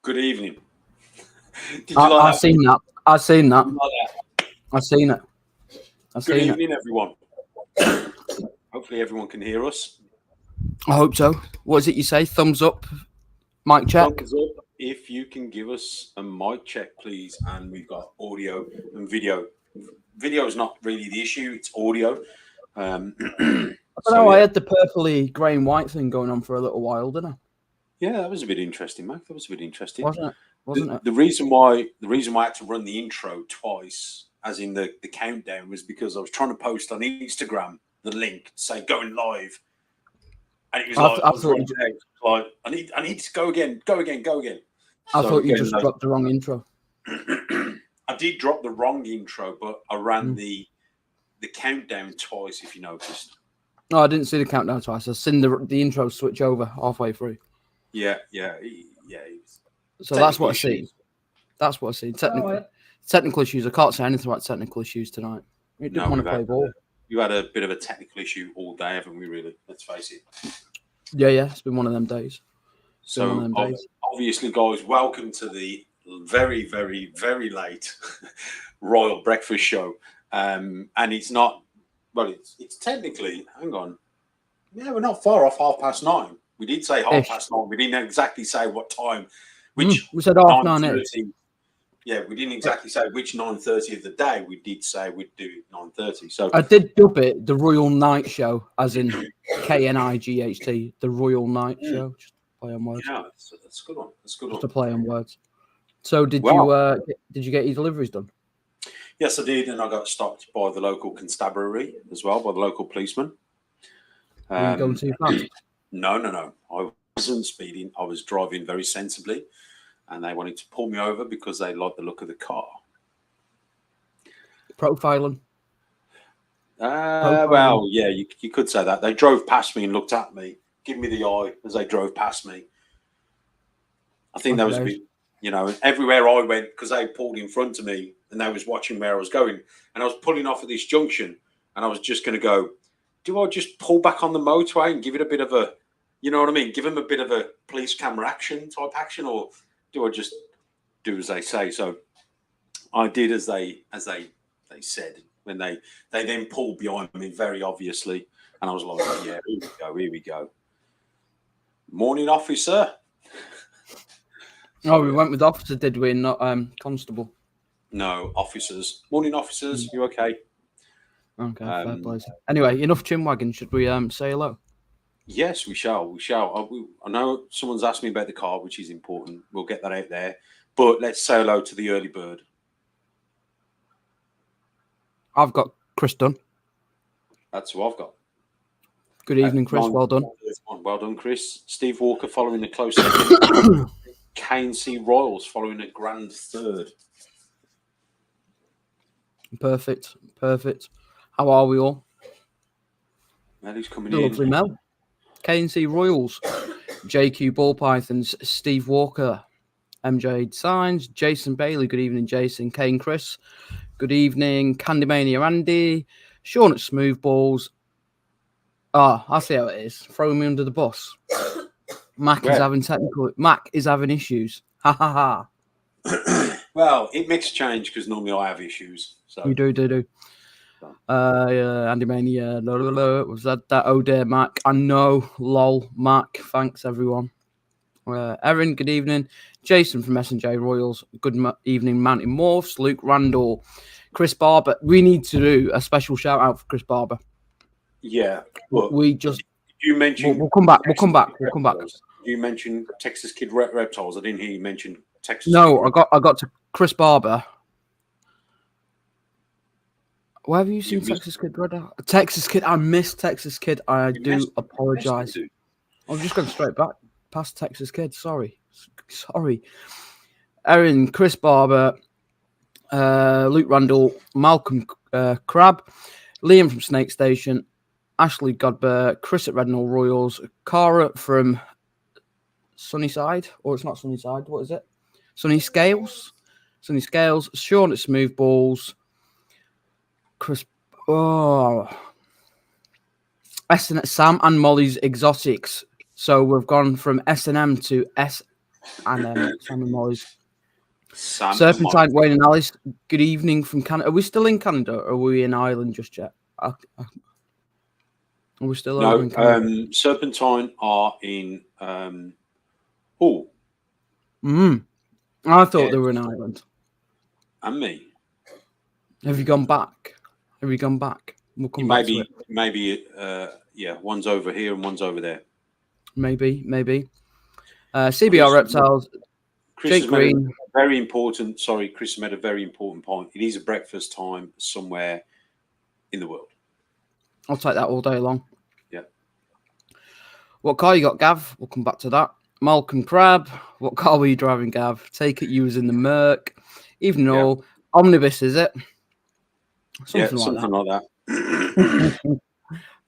Good evening. Did you I've seen that. I've seen that. I've seen it. Good evening, everyone. Hopefully everyone can hear us. I hope so. What is it you say? Thumbs up, mic check. Thumbs up if you can give us a mic check, please. And we've got audio and video. Video is not really the issue; it's audio. I had the purpley grey and white thing going on for a little while, didn't I? Yeah, that was a bit interesting, Mike. That was a bit interesting, wasn't it? The reason why I had to run the intro twice, as in the countdown, was because I was trying to post on Instagram the link, say going live, and it was like I need to go again. I thought you just dropped the wrong intro. I did drop the wrong intro, but I ran the countdown twice, if you noticed. No, I didn't see the countdown twice. I've seen the intro switch over halfway through. Yeah. So that's what I see. That's what I see. Technical issues. I can't say anything about technical issues tonight. We didn't want to play ball. You had a bit of a technical issue all day, haven't we, really? Let's face it. Yeah. It's been one of them days. So, obviously, guys, welcome to the very, very, very late Royal Breakfast Show. And it's not, well, it's technically, hang on. Yeah, we're not far off 9:30. We did say 9:30. We didn't exactly say what time. We said 9:30. Yeah, we didn't exactly say which 9:30 of the day. We did say we'd do 9:30. So I did dub it the Royal Night Show, as in KNIGHT, the Royal Night Show. Just play on words. Yeah, that's a good one. That's a good one. Just to play on words. So did you get your deliveries done? Yes, I did, and I got stopped by the local constabulary as well, by the local policeman. Were you going too fast? No. I wasn't speeding. I was driving very sensibly, and they wanted to pull me over because they liked the look of the car. Profiling? Well, yeah, you could say that. They drove past me and looked at me, give me the eye as they drove past me. I think that was a bit, everywhere I went, because they pulled in front of me and they was watching where I was going, and I was pulling off at this junction, and I was just going to go, do I just pull back on the motorway and give it a bit of a, you know what I mean? Give them a bit of a police camera action, or do I just do as they say? So I did as they said when they then pulled behind me very obviously, and I was like, yeah, here we go. Morning, officer. Oh, we went with officer, did we? Not constable. No, officers. Morning, officers. You okay? Okay, fair play. Anyway, enough chinwagging. Should we say hello? Yes, we shall. I know someone's asked me about the car, which is important. We'll get that out there. But let's say hello to the early bird. I've got Chris Dunn. That's who I've got. Good evening, Chris. Well done. Well done, Chris. Steve Walker following a close second. KNC Royals following a grand third. Perfect. How are we all? Melly's coming in. Lovely Mel. KNC Royals, JQ Ball Pythons, Steve Walker, MJ Signs, Jason Bailey. Good evening, Jason. Kane Chris. Good evening, Candymania Andy. Sean at Smooth Balls. I see how it is. Throw me under the bus. Mac is having issues. Ha ha ha. Well, it makes a change because normally I have issues. So you do. Andy Mania, was that oh dear Mac? I know, lol, Mac. Thanks everyone. Erin, good evening. Jason from S&J Royals, good evening. Mountain Morphs, Luke Randall, Chris Barber. We need to do a special shout out for Chris Barber. Yeah, you mentioned. We'll come back. You mentioned Texas Kid Reptiles. I didn't hear you mention Texas. No, I got to Chris Barber. Where have you seen Texas Kid? Texas Kid. I missed Texas Kid. I do apologize. I'm just going straight back past Texas Kid. Sorry. Erin, Chris Barber, Luke Randall, Malcolm Crab, Liam from Snake Station, Ashley Godber, Chris at Rednall Royals, Cara from Sunnyside, or it's not Sunnyside. What is it? Sunny Scales, Sean at Smooth Balls. Chris, Sam and Molly's Exotics. So we've gone from S&M to and Sam and Molly's. Sam Serpentine, Wayne and Alice, good evening from Canada. Are we still in Canada or are we in Ireland just yet? Are we still over in Canada? Serpentine are in I thought they were in Ireland. And me. Have you gone back? We'll come back to it. Maybe, one's over here and one's over there. Maybe. CBR Reptiles, Chris Jake Green. Chris made a very important point. It is a breakfast time somewhere in the world. I'll take that all day long. Yeah. What car you got, Gav? We'll come back to that. Malcolm Crab, what car were you driving, Gav? Take it you was in the Merc. Even all omnibus, is it? Something like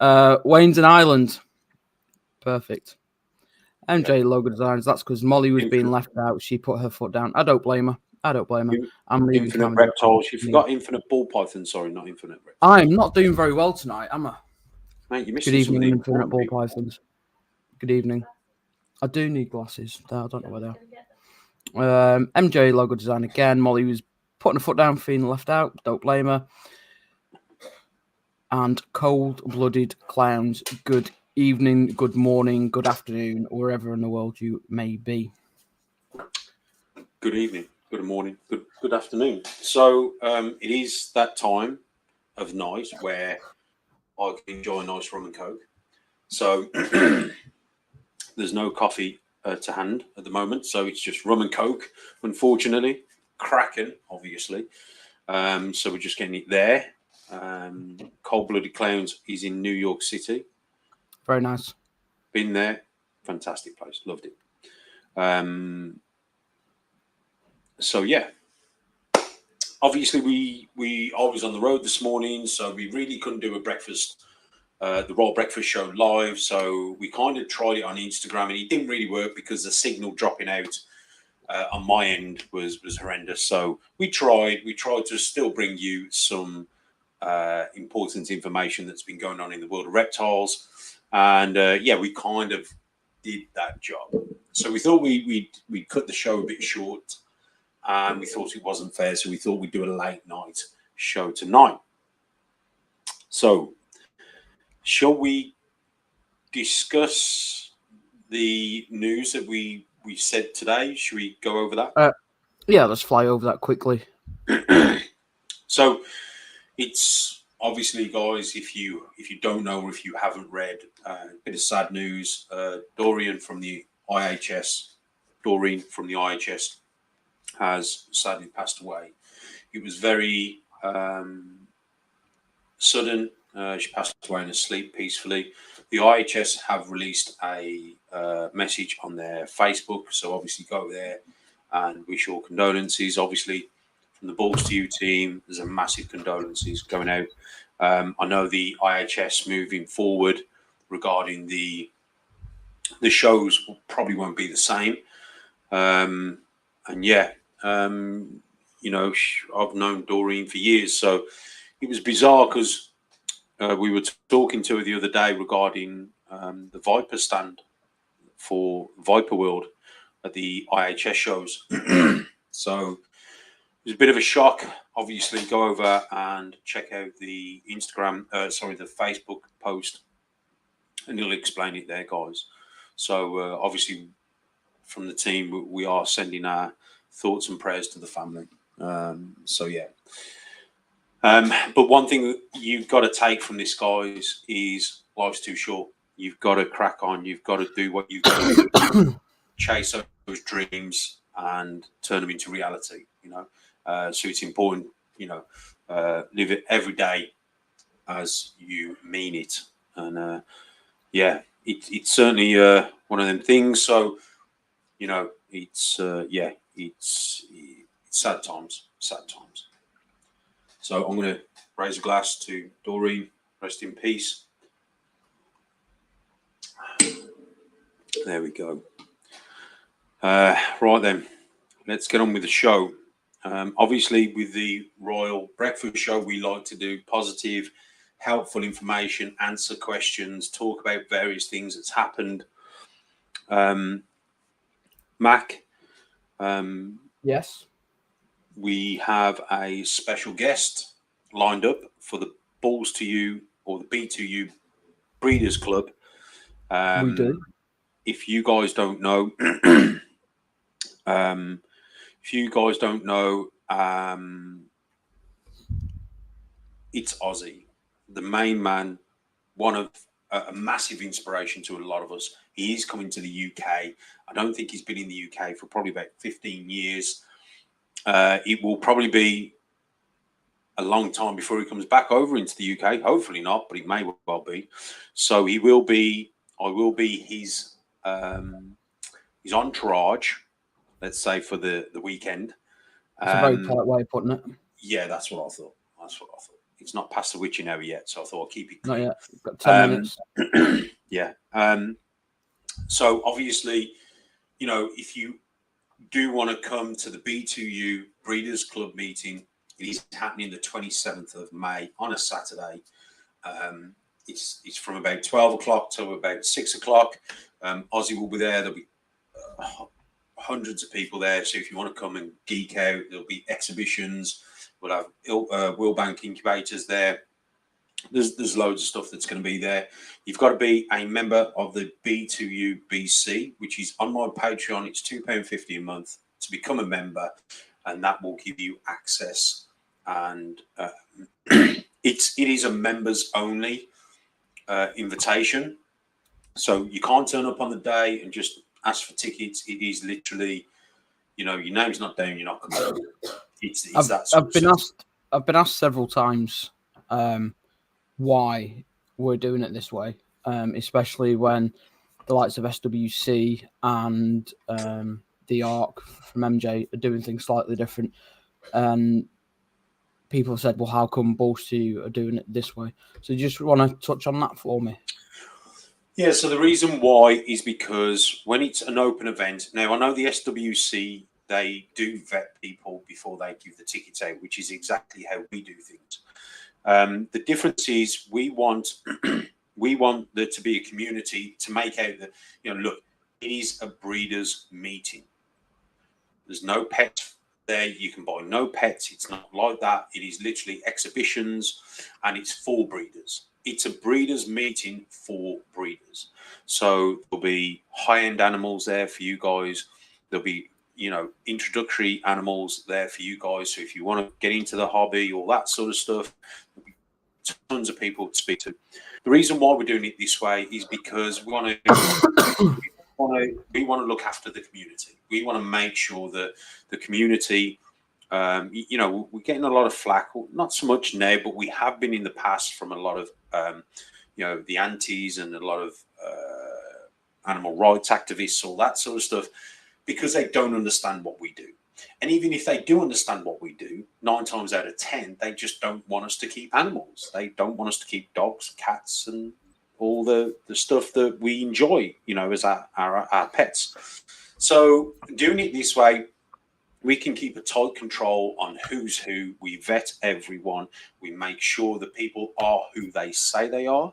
that. Wayne's in Ireland. Perfect. MJ Logo Designs. That's because Molly was being left out. She put her foot down. I don't blame her. I'm leaving. Infinite Reptiles. You forgot Infinite Ball Python. Sorry, not Infinite Reptiles. I'm not doing very well tonight, am I? Mate, you missed Good evening, Infinite Ball Pythons. Good evening. I do need glasses. I don't know where they are. MJ Logo Design again. Molly was putting her foot down, feeling left out. Don't blame her. And Cold-Blooded Clowns. Good evening, good morning, good afternoon, wherever in the world you may be. Good evening, good morning, good afternoon. So it is that time of night where I can enjoy a nice rum and coke. So there's no coffee to hand at the moment, so it's just rum and coke, unfortunately. Kraken, obviously. So we're just getting it there. Cold-Blooded Clowns is in New York City. Very nice. Been there. Fantastic place. Loved it. So, yeah. Obviously, I was on the road this morning, so we really couldn't do a breakfast, the Royal Breakfast Show live. So we kind of tried it on Instagram, and it didn't really work because the signal dropping out on my end was horrendous. So we tried to still bring you some important information that's been going on in the world of reptiles. And we kind of did that job. So we thought we'd cut the show a bit short, and we thought it wasn't fair. So we thought we'd do a late night show tonight. So shall we discuss the news that we said today? Should we go over that? Yeah, let's fly over that quickly. So it's obviously, guys, if you don't know or if you haven't read, a bit of sad news. Doreen from the IHS has sadly passed away. It was very sudden. She passed away in her sleep peacefully. The IHS have released a message on their Facebook, so obviously go there and wish your condolences. Obviously, from the Balls to You team, there's a massive condolences going out. I know the IHS moving forward regarding the shows probably won't be the same. I've known Doreen for years, so it was bizarre because we were talking to her the other day regarding the Viper stand for Viper World at the IHS shows. So it was a bit of a shock. Obviously, go over and check out the the Facebook post, and it'll explain it there, guys. So obviously, from the team, we are sending our thoughts and prayers to the family. But one thing that you've got to take from this, guys, is life's too short. You've got to crack on. You've got to do what you've got to do. Chase those dreams and turn them into reality, so it's important, live it every day as you mean it. And it's certainly one of them things. So, it's sad times. So I'm going to raise a glass to Doreen. Rest in peace. There we go. Right then, let's get on with the show. Obviously, with the Royal Breakfast Show, we like to do positive, helpful information, answer questions, talk about various things that's happened. Mac. Yes. We have a special guest lined up for the Balls to You or the B2U Breeders Club. We do. If you guys don't know, it's Ozzy, the main man, one of a massive inspiration to a lot of us. He is coming to the UK. I don't think he's been in the UK for probably about 15 years. It will probably be a long time before he comes back over into the UK. Hopefully not, but it may well be. So he will be. I will be his entourage, let's say, for the weekend. It's a very polite way of putting it. Yeah, that's what I thought. It's not past the witching hour yet, so I thought I'd keep it clean. Not yet. We've got 10 minutes. Yeah. So obviously, if you do want to come to the B2U Breeders Club meeting, it is happening the 27th of May on a Saturday. It's from about 12 o'clock to about 6 o'clock. Ozzy will be there. There'll be hundreds of people there. So if you want to come and geek out, there'll be exhibitions. We'll have wheel bank incubators there. There's loads of stuff that's going to be there. You've got to be a member of the B2U BC, which is on my Patreon. It's £2.50 a month to become a member, and that will give you access. And it is a members only invitation, so you can't turn up on the day and just ask for tickets. It is literally, your name's not down, you're not coming. I've been asked several times why we're doing it this way, especially when the likes of SWC and the ARC from MJ are doing things slightly different. And people have said, well, how come Balls to You are doing it this way? So you just want to touch on that for me? Yeah, so the reason why is because when it's an open event, now I know the SWC, they do vet people before they give the tickets out, which is exactly how we do things. The difference is we want there to be a community to make out that, look, it is a breeders meeting. There's no pets there. You can buy no pets. It's not like that. It is literally exhibitions, and it's for breeders. It's a breeders meeting for breeders. So there'll be high-end animals there for you guys. There'll be, introductory animals there for you guys. So if you want to get into the hobby, all that sort of stuff, there'll be tons of people to speak to. The reason why we're doing it this way is because we want to look after the community. We want to make sure that the community, we're getting a lot of flack, not so much now, but we have been in the past from a lot of, the antis and a lot of animal rights activists, all that sort of stuff, because they don't understand what we do. And even if they do understand what we do, 9 times out of 10, they just don't want us to keep animals. They don't want us to keep dogs, cats, and all the stuff that we enjoy, as our pets. So doing it this way, we can keep a tight control on who's who. We vet everyone. We make sure that people are who they say they are,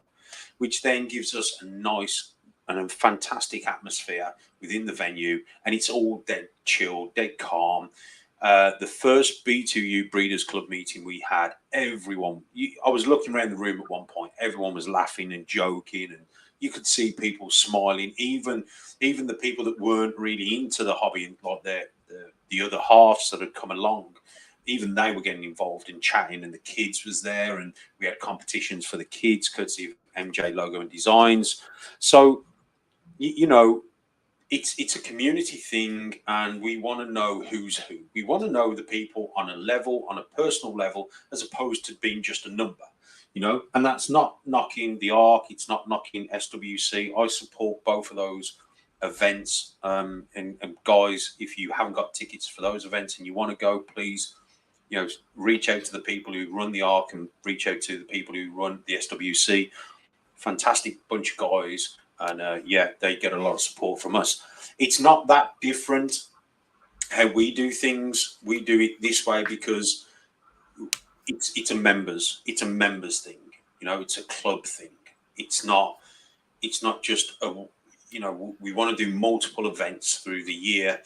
which then gives us a nice and a fantastic atmosphere within the venue. And it's all dead chill, dead calm. The first B2U Breeders Club meeting we had, everyone, I was looking around the room at one point, everyone was laughing and joking, and you could see people smiling, even the people that weren't really into the hobby, and like the other halves that had come along, even they were getting involved in chatting, and the kids was there, and we had competitions for the kids, courtesy of MJ Logo and Designs. So, it's a community thing, and we want to know who's who. We want to know the people on a personal level, as opposed to being just a number, and that's not knocking the ARC. It's not knocking SWC. I support both of those events. And guys, if you haven't got tickets for those events and you want to go, please, reach out to the people who run the ARC and reach out to the people who run the SWC. Fantastic bunch of guys. And they get a lot of support from us. It's not that different how we do things. We do it this way because it's a members thing. It's a club thing. It's not just we want to do multiple events through the year.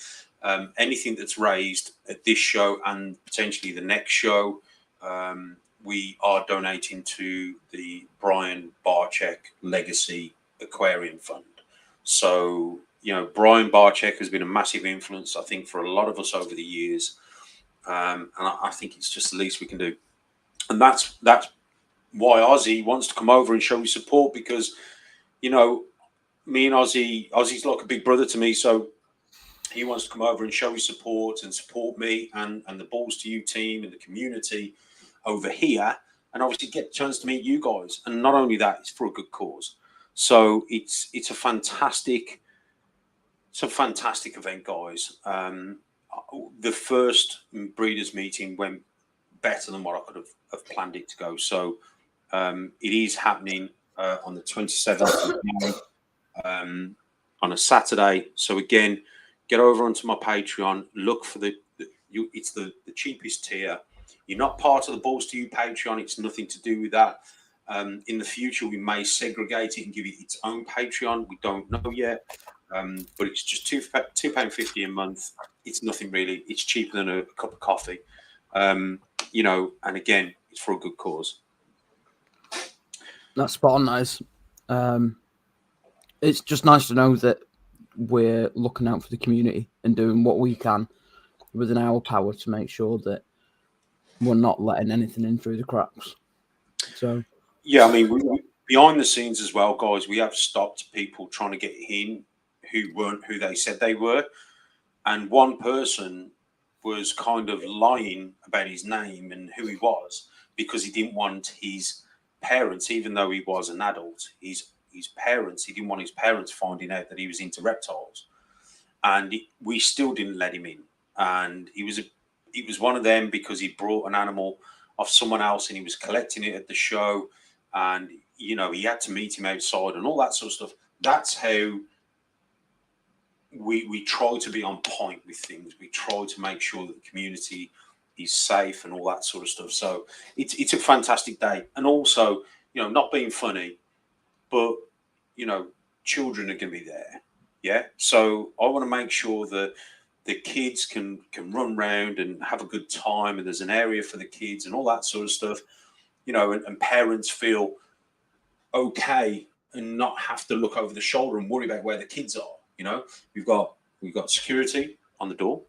Anything that's raised at this show and potentially the next show, we are donating to the Brian Barczyk Legacy Aquarium Fund. So, Brian Barczyk has been a massive influence, I think, for a lot of us over the years. And I think it's just the least we can do. And that's why Ozzy wants to come over and show his support, because, me and Ozzy's like a big brother to me. So he wants to come over and show his support and support me and the Balls to You team and the community over here, and obviously get a chance to meet you guys. And not only that, it's for a good cause. So it's a fantastic event, guys. The first breeders meeting went better than what I could have planned it to go. So it is happening on the 27th of May, on a Saturday. So again, get over onto my Patreon. Look for it's the cheapest tier. You're not part of the Balls to You Patreon. It's nothing to do with that. In the future, we may segregate it and give it its own Patreon. We don't know yet. But it's just £2.50 a month. It's nothing really. It's cheaper than a cup of coffee. And again, it's for a good cause. That's spot on, nice. It's just nice to know that we're looking out for the community and doing what we can within our power to make sure that we're not letting anything in through the cracks. So, yeah, I mean, we, behind the scenes as well, guys, we have stopped people trying to get in who weren't who they said they were. And one person was kind of lying about his name and who he was because he didn't want his parents, even though he was an adult, his parents, he didn't want his parents finding out that he was into reptiles. And we still didn't let him in. And he was one of them because he brought an animal off someone else and he was collecting it at the show. And, he had to meet him outside and all that sort of stuff. That's how we try to be on point with things. We try to make sure that the community is safe and all that sort of stuff. So it's a fantastic day. And also, not being funny, but, children are going to be there. Yeah. So I want to make sure that the kids can run around and have a good time, and there's an area for the kids and all that sort of stuff, and parents feel okay and not have to look over the shoulder and worry about where the kids are. We've got security on the door,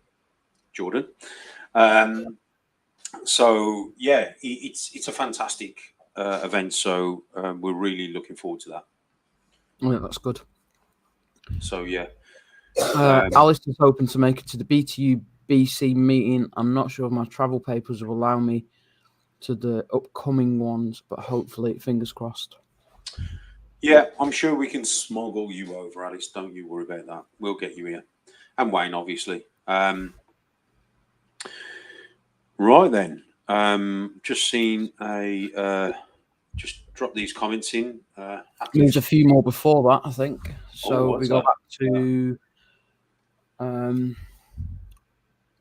Jordan. So yeah, it's a fantastic event. So we're really looking forward to that. Yeah, that's good. So yeah, Alice is hoping to make it to the BTU BC meeting. I'm not sure if my travel papers will allow me to the upcoming ones, but hopefully, fingers crossed. Yeah, I'm sure we can smuggle you over, Alice. Don't you worry about that. We'll get you here. And Wayne, obviously. Right then. Just seen just drop these comments in. There's a few more before that, I think. So we go that? back to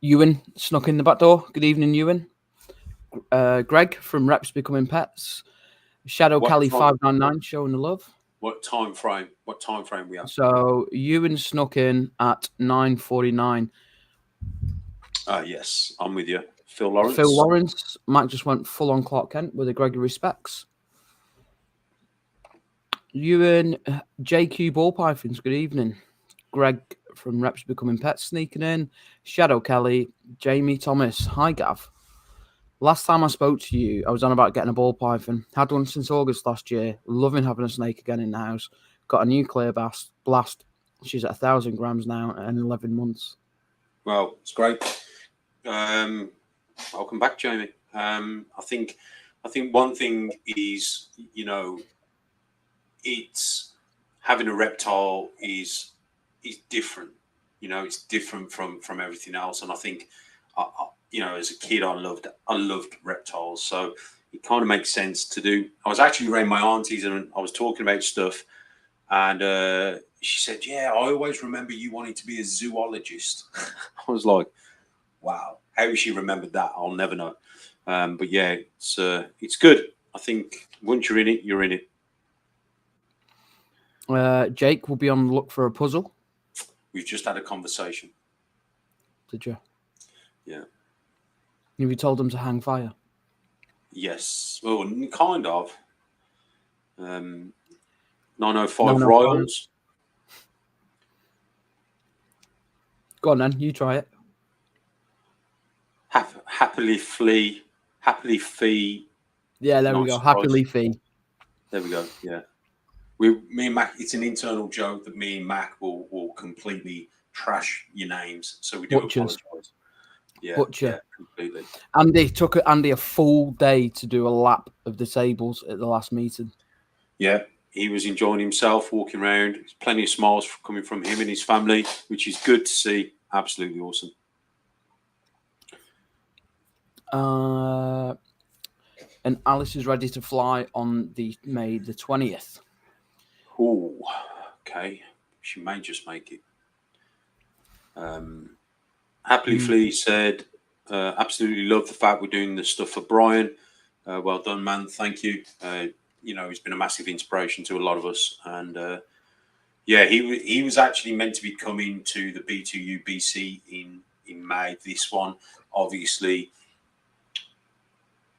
Ewan snuck in the back door. Good evening, Ewan. Greg from Reps Becoming Pets. Shadow Cali 599 showing the love. What time frame we have? So Ewan snuck in at 9:49. Yes, I'm with you. Phil Lawrence. Phil Lawrence. Mike just went full on Clark Kent with a Gregory Specs. Ewan, JQ Ball Pythons. Good evening. Greg from Reps Becoming Pets sneaking in. Shadow Kelly. Jamie Thomas. Hi, Gav. Last time I spoke to you, I was on about getting a ball python. Had one since August last year. Loving having a snake again in the house. Got a new clear blast. She's at 1,000 grams now and 11 months. Well, it's great. I'll come back, Jamie. I think one thing is, it's having a reptile is different. It's different from everything else. And I think, as a kid, I loved reptiles. So it kind of makes sense to do. I was actually around my aunties and I was talking about stuff. And she said, yeah, I always remember you wanting to be a zoologist. I was like, wow, how she remembered that, I'll never know. But yeah, it's good. I think once you're in it, you're in it. Jake will be on the look for a puzzle. We've just had a conversation. Did you? Yeah. Have you told them to hang fire? Yes. Well, kind of. 905 905. Royals. Go on then, you try it. Happily flee. Yeah, there we go. Happily fee. There we go. Yeah. Me and Mac, it's an internal joke that me and Mac will completely trash your names. So we do apologize. Yeah, Butcher. Yeah, completely. Andy took Andy a full day to do a lap of the tables at the last meeting. Yeah, he was enjoying himself, walking around. There's plenty of smiles coming from him and his family, which is good to see. Absolutely awesome. And Alice is ready to fly on the May the 20th. Oh, okay. She may just make it. Happily Flea said, absolutely love the fact we're doing this stuff for Brian. Well done, man. Thank you. He's been a massive inspiration to a lot of us. And he was actually meant to be coming to the B2U BC in May. This one, obviously,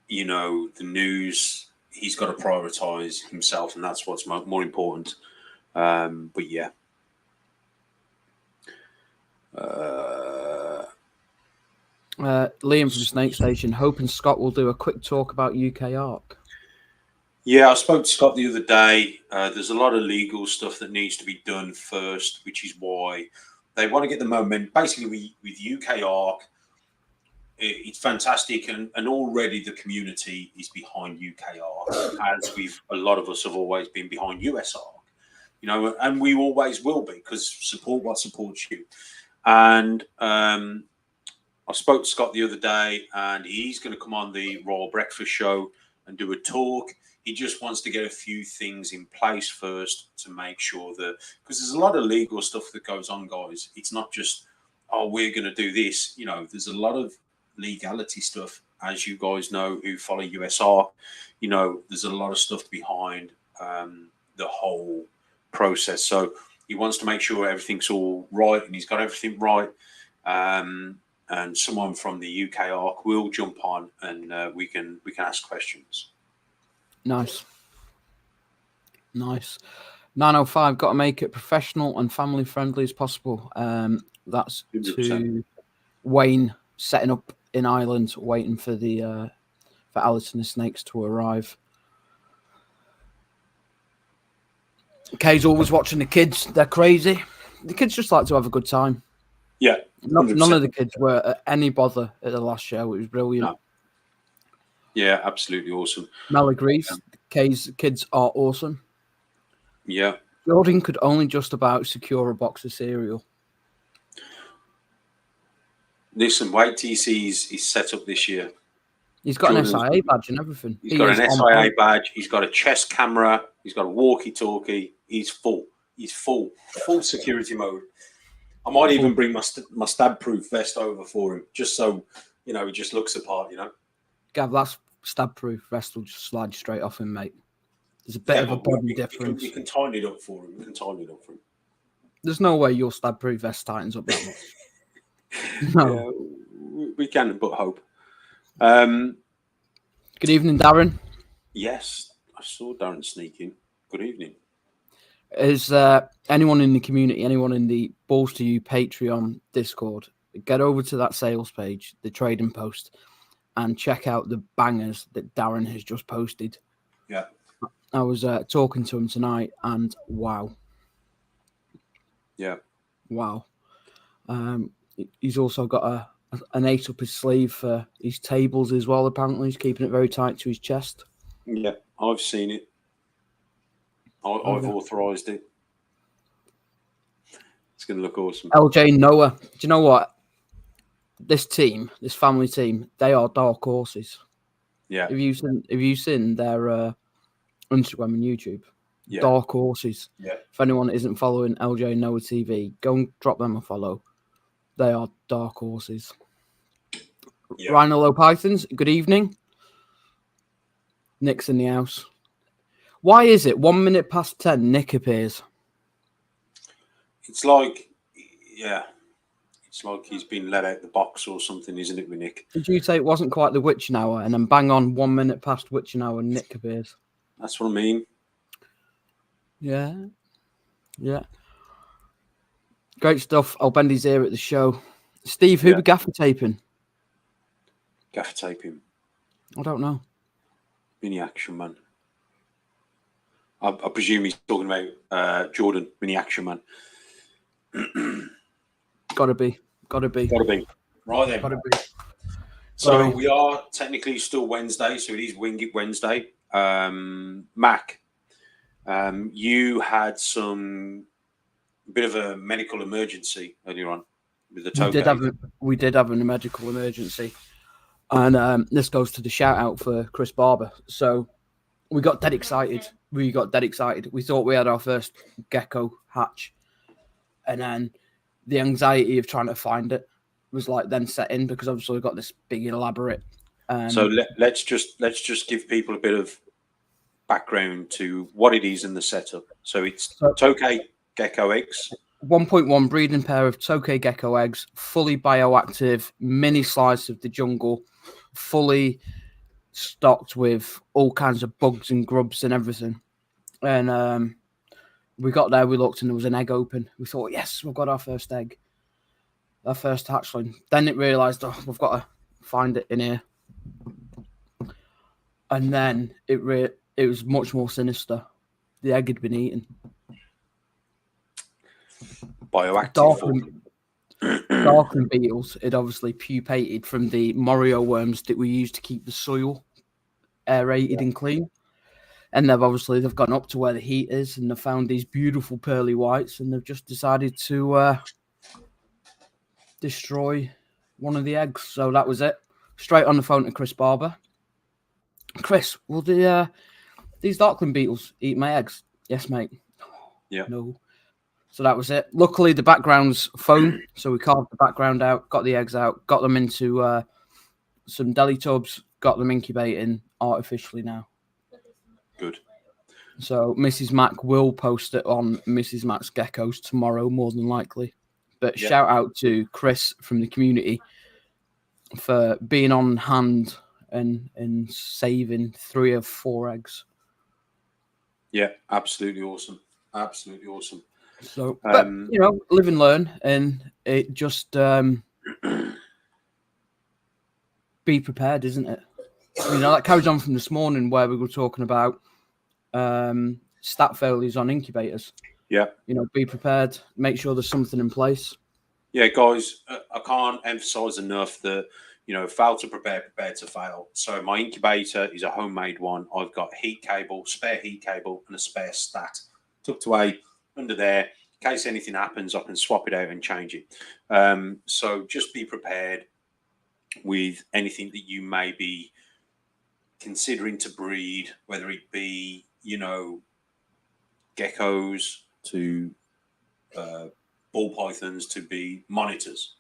the news, he's got to prioritize himself, and that's what's more important. But yeah. Liam from Snake Station, hoping Scott will do a quick talk about UK ARC. Yeah, I spoke to Scott the other day. There's a lot of legal stuff that needs to be done first, which is why they want to get the momentum. Basically, with UK ARC, it's fantastic, and already the community is behind UK ARC, as a lot of us have always been behind US ARC, and we always will be, because support what supports you. And I spoke to Scott the other day, and he's going to come on the Royal Breakfast Show and do a talk. He just wants to get a few things in place first to make sure that, because there's a lot of legal stuff that goes on, guys. It's not just, we're going to do this. There's a lot of legality stuff, as you guys know who follow USR. There's a lot of stuff behind the whole process. So he wants to make sure everything's all right, and he's got everything right. And someone from the UK ARC will jump on, and we can ask questions. Nice. 905, got to make it professional and family friendly as possible. That's 100%. To Wayne setting up in Ireland, waiting for for Alice and the Snakes to arrive. Kay's always watching the kids. They're crazy. The kids just like to have a good time. Yeah. None of the kids were at any bother at the last show. It was brilliant. No. Yeah, absolutely awesome. Mel agrees. Kay's kids are awesome. Yeah. Jordan could only just about secure a box of cereal. Listen, wait till he sees his setup this year. He's got an SIA badge and everything. He's got an SIA badge. He's got a chest camera. He's got a walkie-talkie. He's full. He's full security mode. I might even bring my stab-proof vest over for him, just so, he just looks the part, Gav, that's stab-proof vest will just slide straight off him, mate. There's a bit of a body difference. You can tighten it up for him. There's no way your stab-proof vest tightens up that much. No. Yeah, we can but hope. Good evening, Darren. Yes, I saw Darren sneak in. Good evening. Is anyone in the community, anyone in the Balls to You Patreon Discord, get over to that sales page, the trading post, and check out the bangers that Darren has just posted. Yeah. I was talking to him tonight, and wow. Yeah. Wow. He's also got an ace up his sleeve for his tables as well, apparently. He's keeping it very tight to his chest. Yeah, I've seen it. I've authorised it. It's going to look awesome. LJ Noah. Do you know what? This team, this family team, they are dark horses. Yeah. Have you seen their Instagram and YouTube? Yeah. Dark horses. Yeah. If anyone isn't following LJ Noah TV, go and drop them a follow. They are dark horses. Yeah. Rhino Low Pythons, good evening. Nick's in the house. Why is it 1 minute past 10, Nick appears? it's like, yeah, it's like he's been let out the box or something, isn't it, with Nick? Did you say it wasn't quite the witching hour, and then bang on 1 minute past witching hour, Nick appears? That's what I mean. Yeah. Great stuff. Bendy's here at the show. Steve, who be gaffer taping? Gaffer taping. I don't know. Mini Action Man. I presume he's talking about Jordan, Mini Action Man. Gotta be. Right then. Gotta be. So we are technically still Wednesday, so it is Wing It Wednesday. Mac, you had some bit of a medical emergency earlier on with the toe. We did have a medical emergency, and this goes to the shout out for Chris Barber. So we got dead excited. We thought we had our first gecko hatch, and then the anxiety of trying to find it was like then set in, because obviously we've got this big elaborate. So let's just give people a bit of background to what it is in the setup. So it's Tokay gecko eggs. 1.1 breeding pair of Tokay gecko eggs, fully bioactive, mini slice of the jungle, fully stocked with all kinds of bugs and grubs and everything. And we got there, we looked, and there was an egg open. We thought, yes, we've got our first egg, our first hatchling. Then it realised, we've got to find it in here. And then it was much more sinister. The egg had been eaten. Bioactive. Darkling beetles had obviously pupated from the Morio worms that we use to keep the soil aerated and clean. And they've gone up to where the heat is, and they've found these beautiful pearly whites, and they've just decided to destroy one of the eggs. So that was it. Straight on the phone to Chris Barber. Chris, will these darkling beetles eat my eggs? Yes, mate. Yeah. No. So that was it. Luckily, the background's foam, so we carved the background out, got the eggs out, got them into some deli tubs, got them incubating artificially now. Good. So Mrs. Mac will post it on Mrs. Mac's Geckos tomorrow, more than likely. But shout out to Chris from the community for being on hand and saving 3 of 4 eggs. Yeah, absolutely awesome. Absolutely awesome. So, but, live and learn, and it just be prepared, isn't it? That carries on from this morning where we were talking about stat failures on incubators. Yeah. Be prepared, make sure there's something in place. Yeah, guys, I can't emphasize enough that, fail to prepare, prepare to fail. So my incubator is a homemade one. I've got spare heat cable, and a spare stat tucked away under there. In case anything happens, I can swap it out and change it. So just be prepared with anything that you may be considering to breed, whether it be, geckos to ball pythons to be monitors.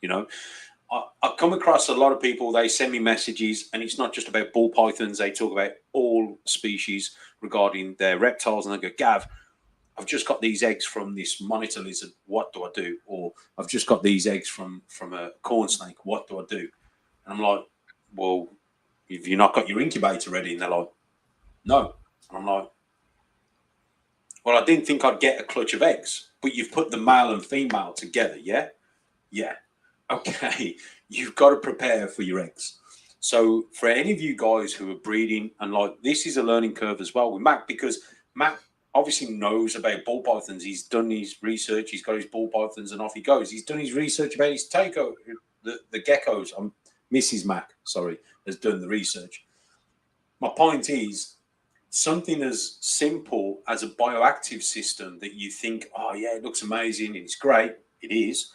I come across a lot of people, they send me messages, and it's not just about ball pythons. They talk about all species regarding their reptiles, and they go, Gav, I've just got these eggs from this monitor lizard. What do I do? Or I've just got these eggs from a corn snake. What do I do? And I'm like, well, have you not got your incubator ready? And they're like, no. And I'm like, well, I didn't think I'd get a clutch of eggs, but you've put the male and female together, yeah? Yeah. Okay. You've got to prepare for your eggs. So for any of you guys who are breeding, and this is a learning curve as well with Mac, because Mac obviously knows about ball pythons. He's done his research. He's got his ball pythons, and off he goes. He's done his research about his the geckos. Mrs. Mac, has done the research. My point is, something as simple as a bioactive system that you think, oh yeah, it looks amazing and it's great. It is.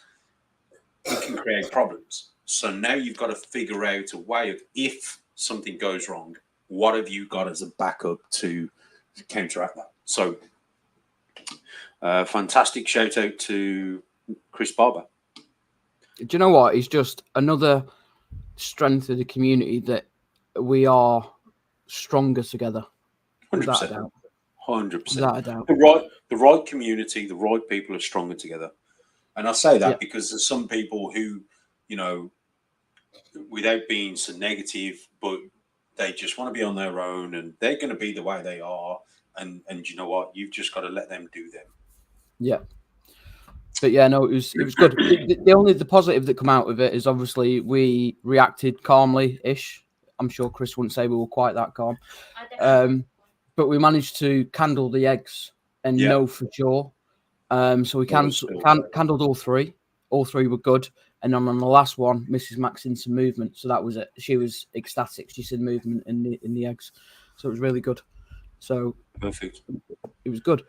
It can create problems. So now you've got to figure out a way of, if something goes wrong, what have you got as a backup to counteract that? So fantastic shout out to Chris Barber. Do you know what? It's just another strength of the community that we are stronger together. 100%. 100%. Without a doubt. The right community, the right people are stronger together. And I say that because there's some people who, you know, without being so negative, but they just want to be on their own and they're going to be the way they are. And you know what? You've just got to let them do them. Yeah. But yeah, no, it was good. The positive that come out of it is obviously we reacted calmly-ish. I'm sure Chris wouldn't say we were quite that calm. But we managed to candle the eggs and know for sure. So we candled all three. All three were good. And then on the last one, Mrs. Max in some movement. So that was it. She was ecstatic. She said movement in the eggs. So it was really good. So perfect. It was good.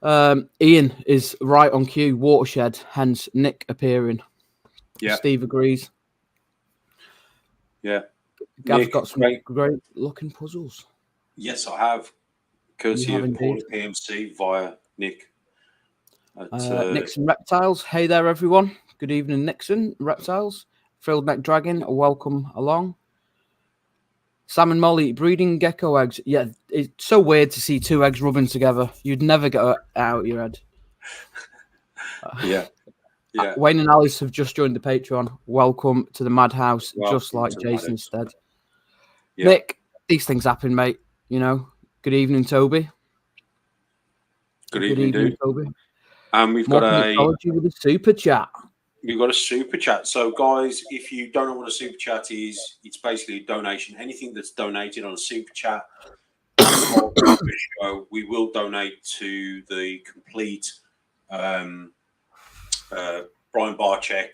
Ian is right on cue. Watershed, hence Nick appearing. Yeah. Steve agrees. Yeah. Gav's got some great looking puzzles. Yes, I have. Courtesy of Paul at PMC via Nick. Nixon Reptiles. Hey there, everyone. Good evening, Nixon Reptiles. Frilled Neck Dragon, welcome along. Sam and Molly, breeding gecko eggs. Yeah, it's so weird to see two eggs rubbing together. You'd never get it out of your head. Yeah. Wayne and Alice have just joined the Patreon. Welcome to the Madhouse, just like Jason said. Yeah. Nick, these things happen, mate. You know. Good evening, Toby. Good evening, dude. Toby. And we've got with a super chat. We've got a super chat. So, guys, if you don't know what a super chat is, it's basically a donation. Anything that's donated on a super chat, we will donate to the complete Brian Barczyk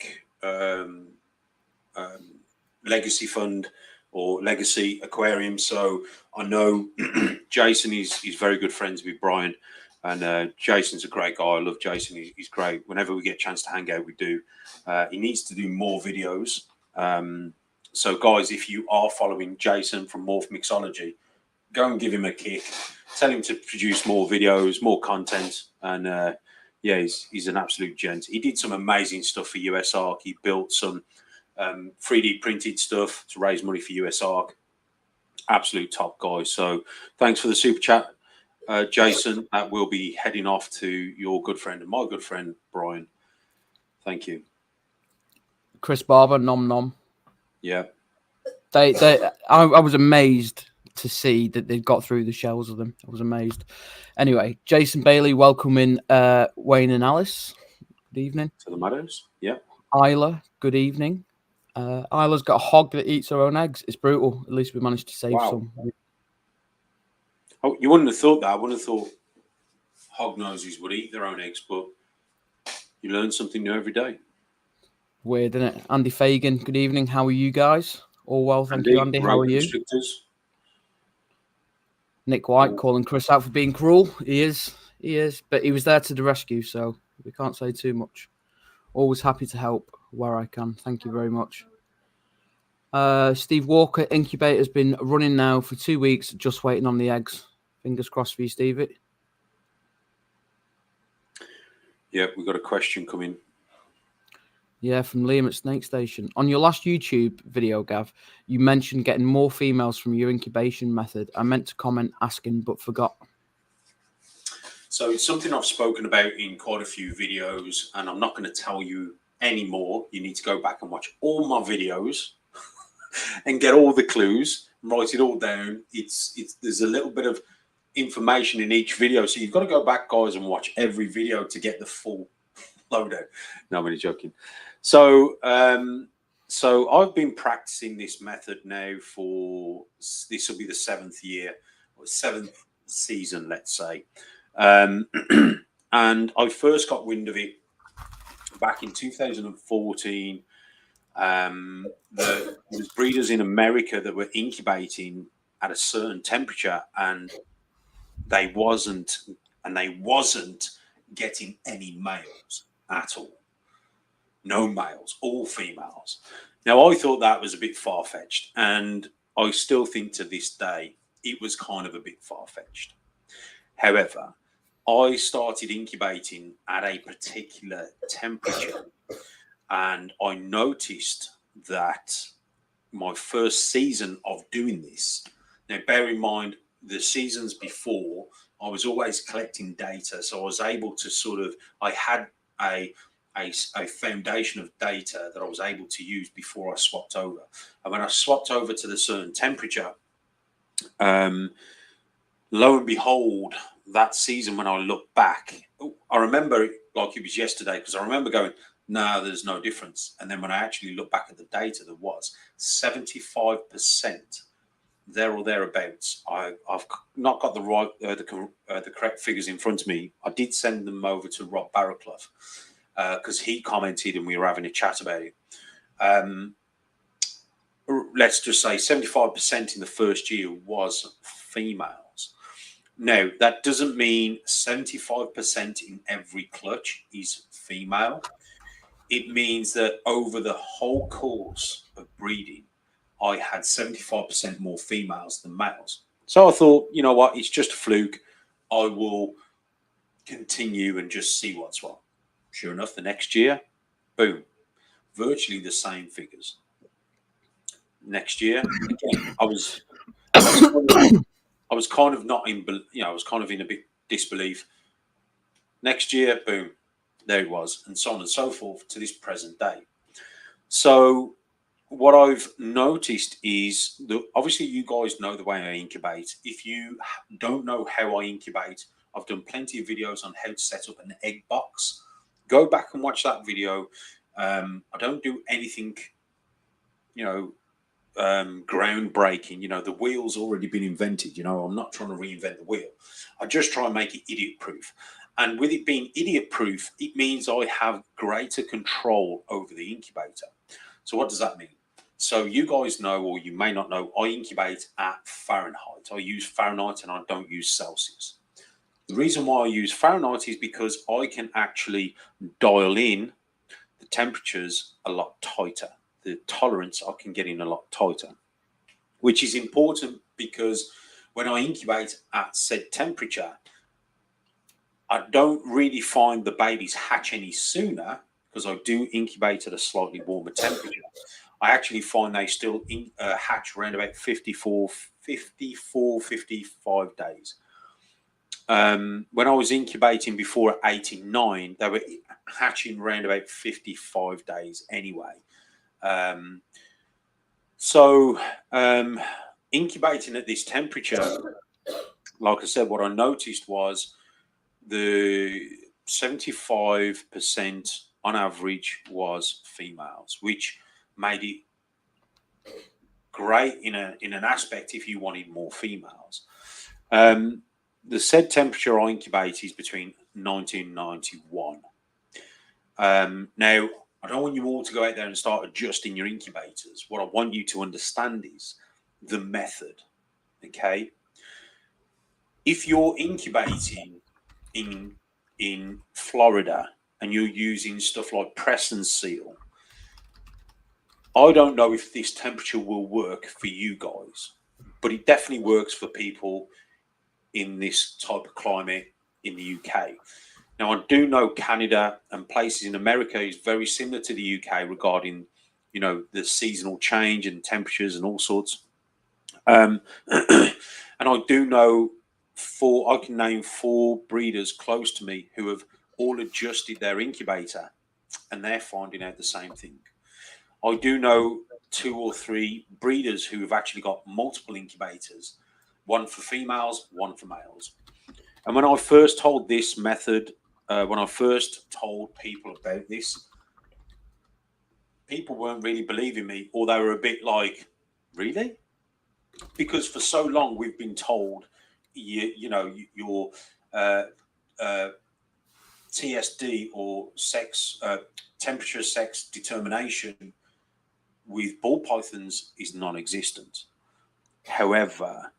Legacy Fund or Legacy Aquarium. So I know Jason is very good friends with Brian. And Jason's a great guy. I love Jason. He's great. Whenever we get a chance to hang out, we do. He needs to do more videos. So, guys, if you are following Jason from Morph Mixology, go and give him a kick. Tell him to produce more videos, more content. And, he's an absolute gent. He did some amazing stuff for USARK. He built some 3D printed stuff to raise money for USARK. Absolute top guy. So, thanks for the super chat. Jason, that will be heading off to your good friend and my good friend, Brian. Thank you. Chris Barber, nom nom. Yeah. I was amazed to see that they got through the shells of them. I was amazed. Anyway, Jason Bailey, welcoming Wayne and Alice. Good evening. To the Meadows. Yeah. Isla, good evening. Isla's got a hog that eats her own eggs. It's brutal. At least we managed to save some. Oh, you wouldn't have thought that. I wouldn't have thought hog noses would eat their own eggs, but you learn something new every day. Weird, isn't it? Andy Fagan, good evening. How are you guys? All well, thank you, Andy. How are you? Nick White calling Chris out for being cruel. He is. But he was there to the rescue, so we can't say too much. Always happy to help where I can. Thank you very much. Steve Walker, Incubator's been running now for 2 weeks, just waiting on the eggs. Fingers crossed for you, Stevie. Yeah, we've got a question coming. Yeah, from Liam at Snake Station. On your last YouTube video, Gav, you mentioned getting more females from your incubation method. I meant to comment asking, but forgot. So it's something I've spoken about in quite a few videos, and I'm not going to tell you anymore. You need to go back and watch all my videos and get all the clues, write it all down. There's a little bit of information in each video, so you've got to go back, guys, and watch every video to get the full lowdown. No, I'm only joking. So I've been practicing this method now for this will be the 7th year or 7th season, let's say. And I first got wind of it back in 2014. There was breeders in America that were incubating at a certain temperature, and they wasn't getting any males at all. No males, all females. Now, I thought that was a bit far-fetched, and I still think to this day it was kind of a bit far-fetched. However, I started incubating at a particular temperature, and I noticed that my first season of doing this, now bear in mind, the seasons before, I was always collecting data. So I was able to I had a a foundation of data that I was able to use before I swapped over. And when I swapped over to the certain temperature, lo and behold, that season when I look back, I remember it like it was yesterday, because I remember going, no, there's no difference. And then when I actually look back at the data, there was 75% there or thereabouts. I've not got the right, the correct figures in front of me. I did send them over to Rob Barraclough because he commented and we were having a chat about it. Let's just say 75% in the first year was females. Now, that doesn't mean 75% in every clutch is female. It means that over the whole course of breeding, I had 75% more females than males. So I thought, you know what, it's just a fluke. I will continue and just see what's what. Sure enough, the next year, boom, virtually the same figures. Next year, again, I was kind of not in, I was kind of in a bit disbelief. Next year, boom, there it was, and so on and so forth to this present day. So what I've noticed is that obviously you guys know the way I incubate. If you don't know how I incubate, I've done plenty of videos on how to set up an egg box. Go back and watch that video. I don't do anything, groundbreaking. The wheel's already been invented. I'm not trying to reinvent the wheel. I just try and make it idiot proof. And with it being idiot proof, it means I have greater control over the incubator. So what does that mean? So you guys know, or you may not know, I incubate at Fahrenheit. I use Fahrenheit and I don't use Celsius. The reason why I use Fahrenheit is because I can actually dial in the temperatures a lot tighter. The tolerance I can get in a lot tighter, which is important because when I incubate at said temperature, I don't really find the babies hatch any sooner because I do incubate at a slightly warmer temperature. I actually find they still hatch around about 55 days. When I was incubating before at 89, they were hatching around about 55 days anyway. Incubating at this temperature, like I said, what I noticed was the 75% on average was females, which made it great in an aspect if you wanted more females. The said temperature I incubate is between 90 and 91. Now, I don't want you all to go out there and start adjusting your incubators. What I want you to understand is the method, okay? If you're incubating in Florida and you're using stuff like press and seal, I don't know if this temperature will work for you guys, but it definitely works for people in this type of climate in the UK. Now, I do know Canada and places in America is very similar to the UK regarding, the seasonal change and temperatures and all sorts. And I do know I can name 4 breeders close to me who have all adjusted their incubator and they're finding out the same thing. I do know 2 or 3 breeders who have actually got multiple incubators, one for females, one for males. And when I first told this method, when I first told people about this, people weren't really believing me, or they were a bit like, really? Because for so long we've been told, your TSD or temperature sex determination with ball pythons is non-existent. However,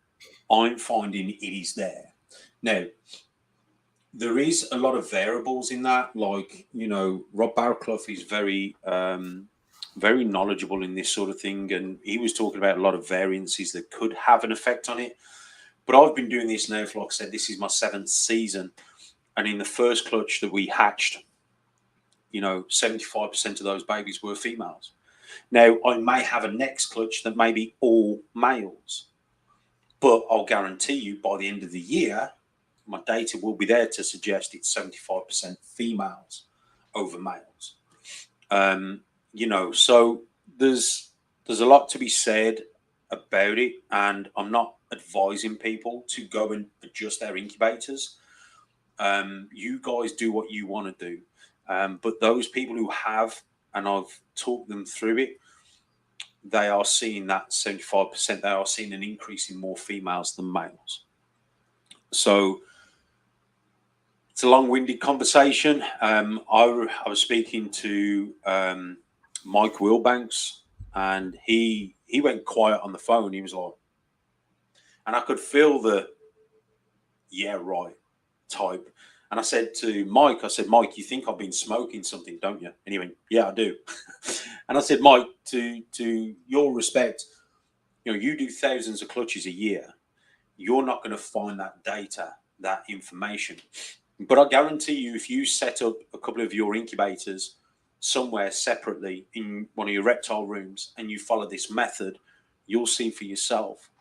I'm finding it is there. Now, there is a lot of variables in that. Like, Rob Barraclough is very, very knowledgeable in this sort of thing. And he was talking about a lot of variances that could have an effect on it. But I've been doing this now for, like I said, this is my 7th season. And in the first clutch that we hatched, 75% of those babies were females. Now, I may have a next clutch that may be all males. But I'll guarantee you by the end of the year, my data will be there to suggest it's 75% females. over males. You know, so there's a lot to be said about it, and I'm not advising people to go and adjust their incubators. You guys do what you want to do, but those people who have, and I've talked them through it, they are seeing that 75%. They are seeing an increase in more females than males. So it's a long-winded conversation. I was speaking to Mike Wilbanks, and he went quiet on the phone. He was like, and I could feel the yeah right type. And I said to Mike, Mike, you think I've been smoking something, don't you? And he went, yeah, I do. And I said, Mike, to your respect, you know, you do thousands of clutches a year. You're not going to find that data, that information. But I guarantee you, if you set up a couple of your incubators somewhere separately in one of your reptile rooms and you follow this method, you'll see for yourself.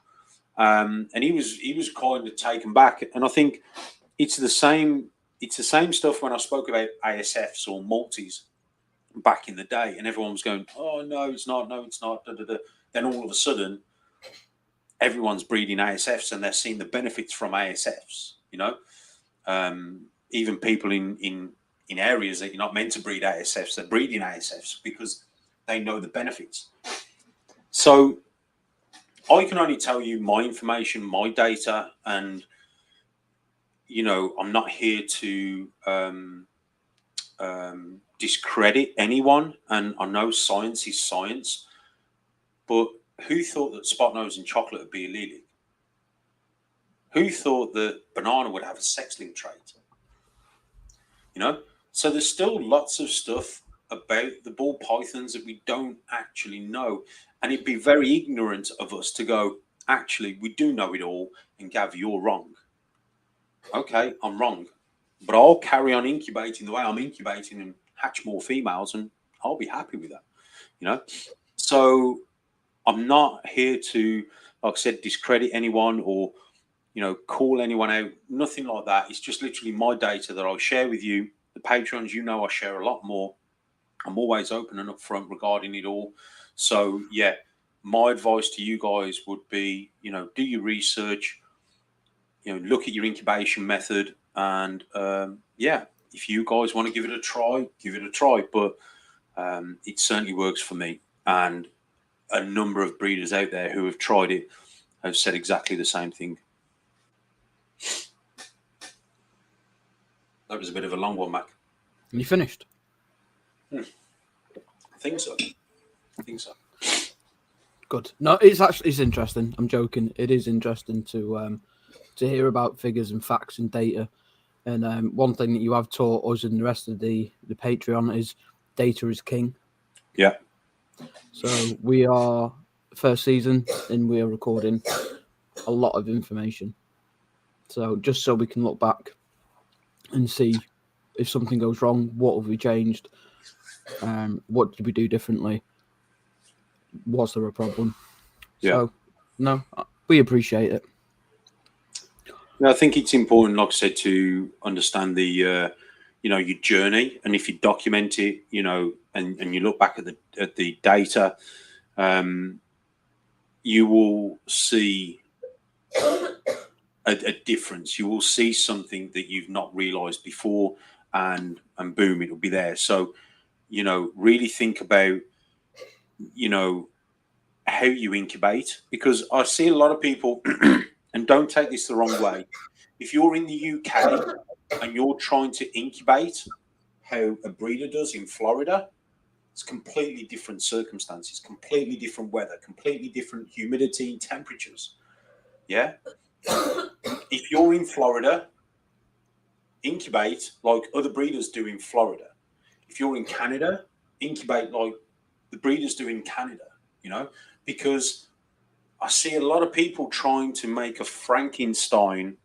And he was kind of taken back. And I think it's the same stuff when I spoke about ASFs or multis back in the day, and everyone was going, oh, no, it's not. No, it's not. Da, da, da. Then all of a sudden, everyone's breeding ASFs and they're seeing the benefits from ASFs, you know. Even people in areas that you're not meant to breed ASFs, they're breeding ASFs because they know the benefits. So I can only tell you my information, my data, and, you know, I'm not here to discredit anyone. And I know science is science, but who thought that spot nose and chocolate would be illegal? Who thought that banana would have a sex-linked trait? You know, so there's still lots of stuff about the ball pythons that we don't actually know. And it'd be very ignorant of us to go, actually, we do know it all, and Gav, you're wrong. Okay, I'm wrong. But I'll carry on incubating the way I'm incubating and hatch more females, and I'll be happy with that. You know? So I'm not here to, like I said, discredit anyone or, you know, call anyone out. Nothing like that. It's just literally my data that I'll share with you. The Patreons, you know, I share a lot more. I'm always open and upfront regarding it all. So, yeah, my advice to you guys would be, you know, do your research, you know, look at your incubation method. And, yeah, if you guys want to give it a try, give it a try. But it certainly works for me. And a number of breeders out there who have tried it have said exactly the same thing. That was a bit of a long one, Mac. You finished? I think so. Good. No, it's interesting. I'm joking. It is interesting to hear about figures and facts and data. And one thing that you have taught us and the rest of the Patreon is data is king. Yeah. So we are first season and we are recording a lot of information. So just so we can look back and see if something goes wrong, what have we changed? What did we do differently? Was there a problem? Yeah. So, no, we appreciate it. I think it's important, like I said, to understand the, you know, your journey, and if you document it, you know, and you look back at the data, you will see a difference. You will see something that you've not realised before, and boom, it'll be there. So, you know, really think about, you know, how you incubate, because I see a lot of people, and don't take this the wrong way. If you're in the UK and you're trying to incubate how a breeder does in Florida, it's completely different circumstances, completely different weather, completely different humidity, temperatures. Yeah. If you're in Florida, incubate like other breeders do in Florida. If you're in Canada, incubate like the breeders do in Canada, you know, because I see a lot of people trying to make a Frankenstein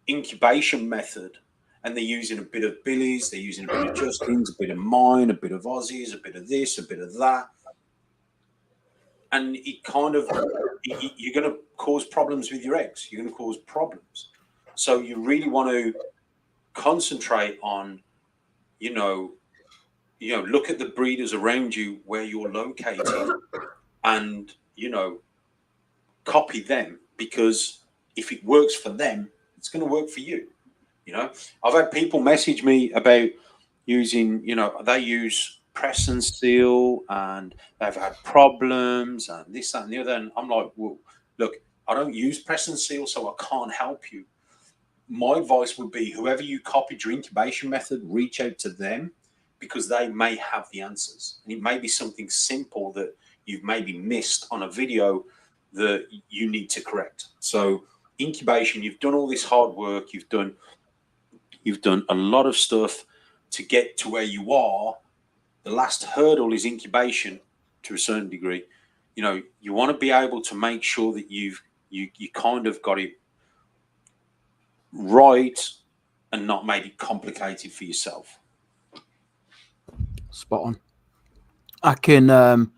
incubation method, and they're using a bit of Billy's, they're using a bit of Justin's, a bit of mine, a bit of Aussie's, a bit of this, a bit of that. And it kind of, you're going to cause problems with your eggs. You're going to cause problems. So you really want to concentrate on you know, look at the breeders around you where you're located, and copy them, because if it works for them, it's going to work for you. I've had people message me about using, they use press and seal and they've had problems and this, that, and the other. And I'm like, well, look, I don't use press and seal, so I can't help you. My advice would be, whoever you copied your incubation method, reach out to them, because they may have the answers. And it may be something simple that you've maybe missed on a video that you need to correct. So incubation, you've done all this hard work, you've done a lot of stuff to get to where you are. The last hurdle is incubation to a certain degree. You want to be able to make sure that you kind of got it right and not made it complicated for yourself. Spot on. I can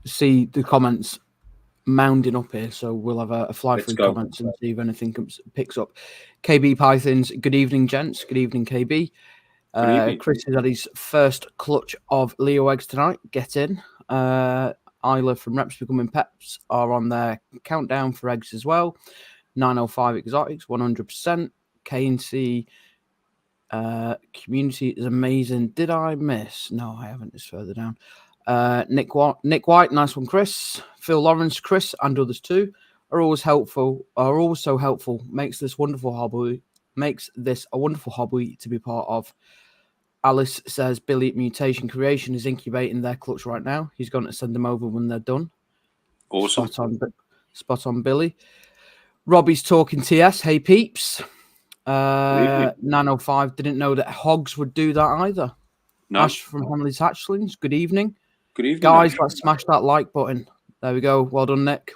see the comments mounding up here, so we'll have a fly through comments and see if anything picks up. KB Pythons, good evening, gents. Good evening, KB. Chris is at his first clutch of Leo eggs tonight. Get in. Isla from Reps Becoming Peps are on their countdown for eggs as well. 905 exotics, 100%. KNC community is amazing. Did I miss? No, I haven't. It's further down. Nick White, nice one, Chris. Phil Lawrence, Chris, and others too are always helpful. Are always so helpful. Makes this a wonderful hobby to be part of. Alice says Billy at Mutation Creation is incubating their clutch right now. He's going to send them over when they're done. Awesome. Spot on, Billy. Robbie's talking TS. Hey, peeps. 905 didn't know that hogs would do that either. No. Ash from Hamley's Hatchlings. Good evening. Good evening, guys. Ash. Let's smash that like button. There we go. Well done, Nick.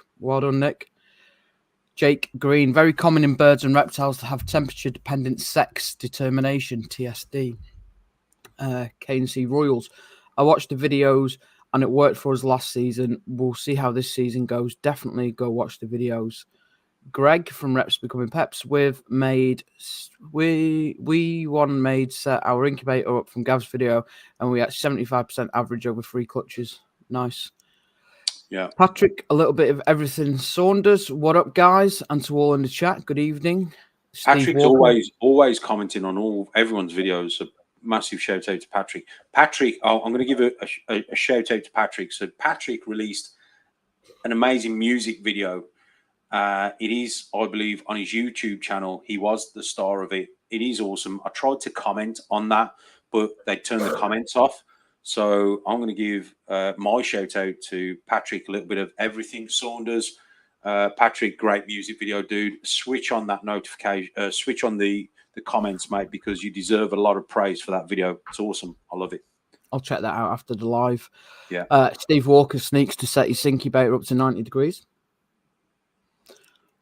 Jake Green. Very common in birds and reptiles to have temperature-dependent sex determination, TSD. KNC Royals. I watched the videos and it worked for us last season. We'll see how this season goes. Definitely go watch the videos. Greg from Reps Becoming Peps. Set our incubator up from Gav's video and we had 75% average over 3 clutches. Nice. Yeah. Patrick, a little bit of everything. Saunders, what up, guys? And to all in the chat, good evening. Patrick's always commenting on everyone's videos. So massive shout out to Patrick. I'm going to give a shout out to Patrick. So Patrick released an amazing music video. It is, I believe, on his YouTube channel. He was the star of it. It is awesome. I tried to comment on that, but they turned the comments off. So I'm going to give my shout out to Patrick, a little bit of everything. Saunders, Patrick, great music video, dude. Switch on that notification, switch on the comments, mate, because you deserve a lot of praise for that video. It's awesome. I love it. I'll check that out after the live. Yeah. Steve Walker sneaks to set his incubator up to 90 degrees.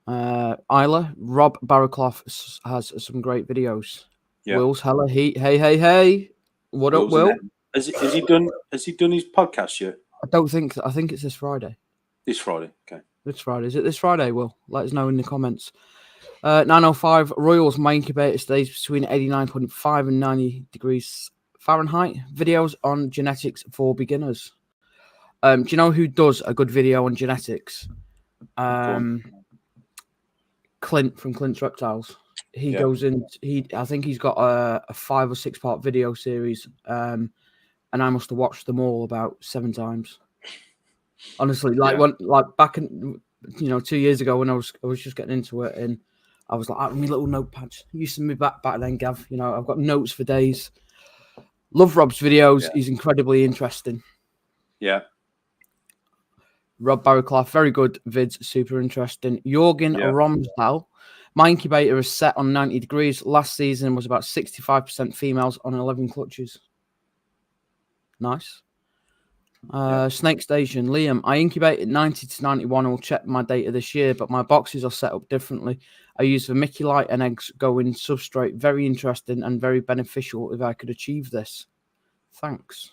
Isla, Rob Barraclough has some great videos. Yeah. Will's hella heat. Hey. What up, Will? Has he done his podcast yet? I think it's this Friday. This Friday, okay. This Friday. Is it this Friday, Will? Let us know in the comments. 905 Royals, my incubator stays between 89.5 and 90 degrees Fahrenheit. Videos on genetics for beginners. Do you know who does a good video on genetics? Clint from Clint's Reptiles. He goes in. I think he's got a 5 or 6 part video series, and I must have watched them all about 7 times. Honestly, back in 2 years ago when I was just getting into it, and I was like, I have my little notepads. Used to me back then, Gav. I've got notes for days. Love Rob's videos. Yeah. He's incredibly interesting. Yeah. Rob Barraclough, very good vids, super interesting. Jorgen Romsdal, my incubator is set on 90 degrees. Last season was about 65% females on 11 clutches. Nice. Snake Station, Liam, I incubate at 90 to 91. I'll check my data this year, but my boxes are set up differently. I use vermiculite and eggs go in substrate. Very interesting and very beneficial if I could achieve this. Thanks.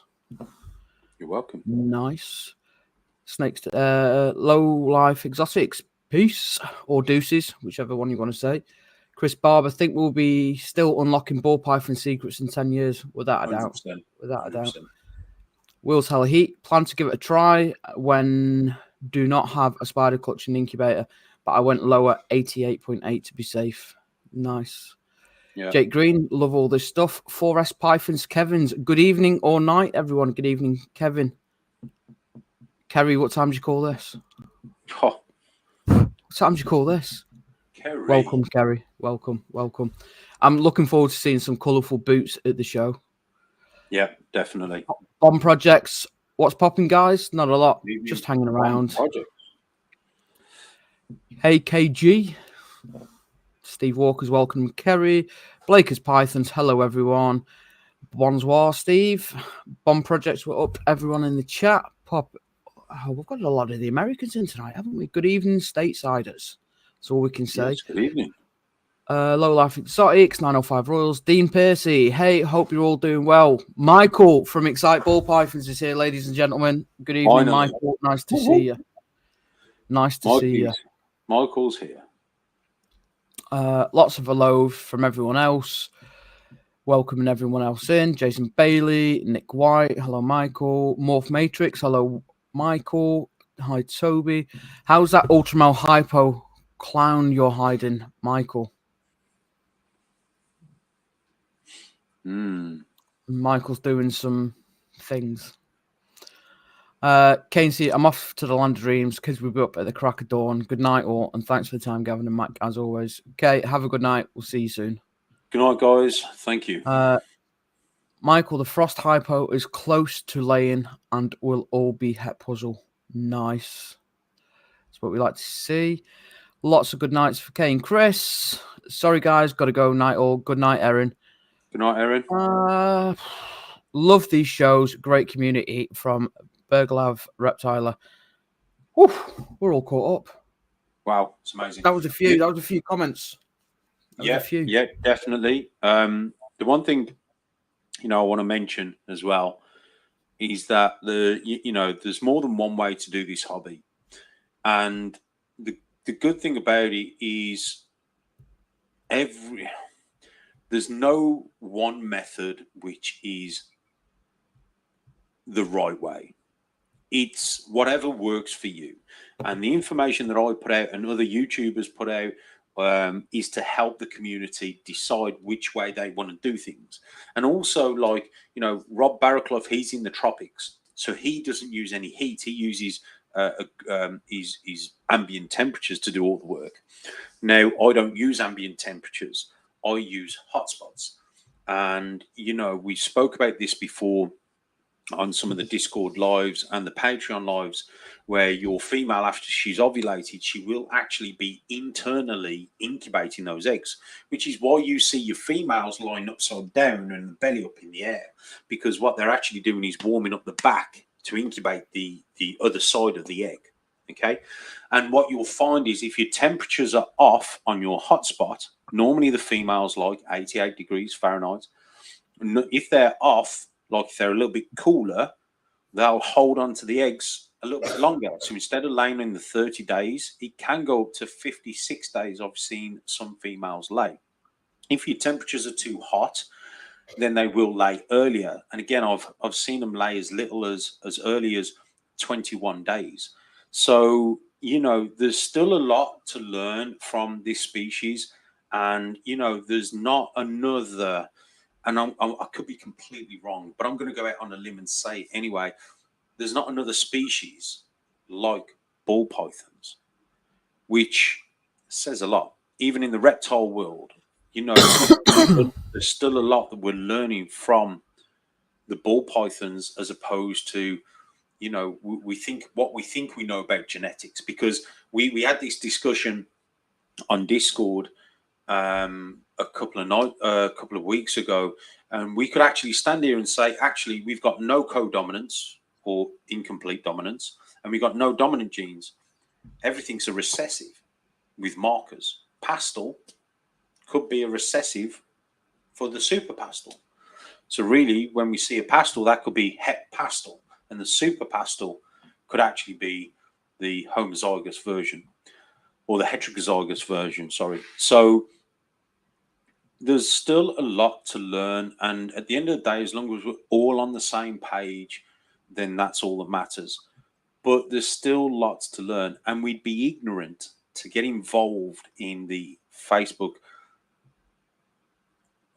You're welcome. Nice. Snakes, low life exotics, peace or deuces, whichever one you want to say. Chris Barber, think we'll be still unlocking ball python secrets in 10 years, without a doubt. 100%. Without a doubt. 100%. Will's Hell Heat, plan to give it a try when do not have a spider clutch and incubator, but I went lower, 88.8 to be safe. Nice. Yeah. Jake Green, love all this stuff. 4S Pythons, Kevin's. Good evening or night, everyone. Good evening, Kevin. Kerry, what time do you call this? Oh, What time do you call this? Kerry. Welcome, Kerry. Welcome, welcome. I'm looking forward to seeing some colourful boots at the show. Yeah, definitely. Bomb projects. What's popping, guys? Not a lot. Just hanging around. Hey, KG. Steve Walker's welcome, Kerry. Blaker's Pythons. Hello, everyone. Bonsoir, Steve. Bomb projects were up. Everyone in the chat. Pop. Oh, we've got a lot of the Americans in tonight, haven't we? Good evening, Statesiders. That's all we can say. Yes, good evening. Low Life Exotics, 905 Royals. Dean Piercy. Hey, hope you're all doing well. Michael from Excite Ball Pythons is here, ladies and gentlemen. Good evening, Finally. Michael. Nice to see you. Nice to see you. Michael's here. Lots of hello from everyone else. Welcoming everyone else in. Jason Bailey, Nick White. Hello, Michael. Morph Matrix. Hello, Michael. Hi, Toby. How's that Ultramel Hypo clown you're hiding, Michael? Michael's doing some things. Casey, I'm off to the land of dreams because we'll be up at the crack of dawn. Good night, all, and thanks for the time, Gavin and Mac, as always. Okay, have a good night. We'll see you soon. Good night, guys. Thank you. Michael, the frost hypo is close to laying and will all be het puzzle. Nice. That's what we like to see. Lots of good nights for Kay and Chris. Sorry, guys, got to go. Night all. Good night, Erin. Good night, Erin. Love these shows. Great community from Berglav Reptiler. Woo, we're all caught up. Wow, it's amazing. That was a few. That was a few comments. Yeah, definitely. The one thing, I want to mention as well is that there's more than one way to do this hobby, and the good thing about it is there's no one method which is the right way. It's whatever works for you. And the information that I put out and other YouTubers put out is to help the community decide which way they want to do things. And also, Rob Barraclough, he's in the tropics, so he doesn't use any heat. He uses his ambient temperatures to do all the work. Now, I don't use ambient temperatures. I use hotspots. And, we spoke about this before on some of the Discord lives and the Patreon lives, where your female, after she's ovulated, she will actually be internally incubating those eggs, which is why you see your females lying upside down and the belly up in the air, because what they're actually doing is warming up the back to incubate the other side of the egg. Okay. And what you'll find is if your temperatures are off on your hotspot, normally the females like 88 degrees Fahrenheit. If they're off, like if they're a little bit cooler, they'll hold on to the eggs a little bit longer. So instead of laying in the 30 days, it can go up to 56 days. I've seen some females lay. If your temperatures are too hot, then they will lay earlier. And again, I've seen them lay as little as early as 21 days. So, there's still a lot to learn from this species. And, there's not another... And I could be completely wrong, but I'm going to go out on a limb and say it anyway. There's not another species like ball pythons, which says a lot. Even in the reptile world, there's still a lot that we're learning from the ball pythons, as opposed to, we think we know about genetics, because we had this discussion on Discord a couple of weeks ago, and we could actually stand here and say, actually, we've got no co-dominance or incomplete dominance, and we've got no dominant genes. Everything's a recessive with markers. Pastel could be a recessive for the super pastel. So really, when we see a pastel, that could be het pastel, and the super pastel could actually be the homozygous version, or the heterozygous version, sorry. So there's still a lot to learn, and at the end of the day, as long as we're all on the same page, then that's all that matters. But there's still lots to learn, and we'd be ignorant to get involved in the Facebook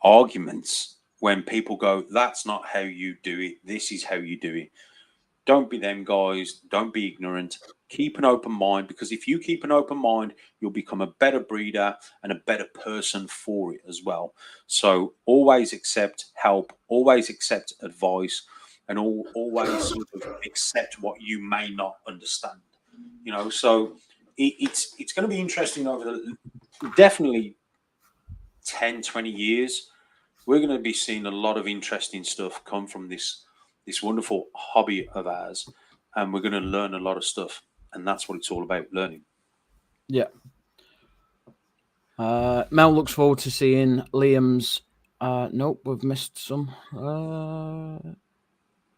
arguments when people go, "That's not how you do it. This is how you do it." Don't be them guys. Don't be ignorant. Keep an open mind, because if you keep an open mind, you'll become a better breeder and a better person for it as well. So always accept help, always accept advice, and always sort of accept what you may not understand. So it's going to be interesting over the definitely 10, 20 years. We're going to be seeing a lot of interesting stuff come from this wonderful hobby of ours, and we're going to learn a lot of stuff, and that's what it's all about, learning. Yeah. Mel looks forward to seeing Liam's. Nope, we've missed some.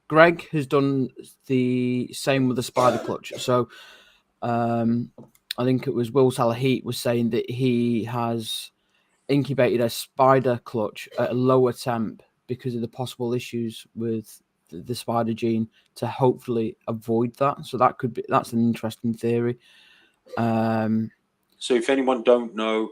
Greg has done the same with the spider clutch. So I think it was Will Salahit was saying that he has incubated a spider clutch at a lower temp because of the possible issues with the spider gene, to hopefully avoid that. So that's an interesting theory. So if anyone don't know,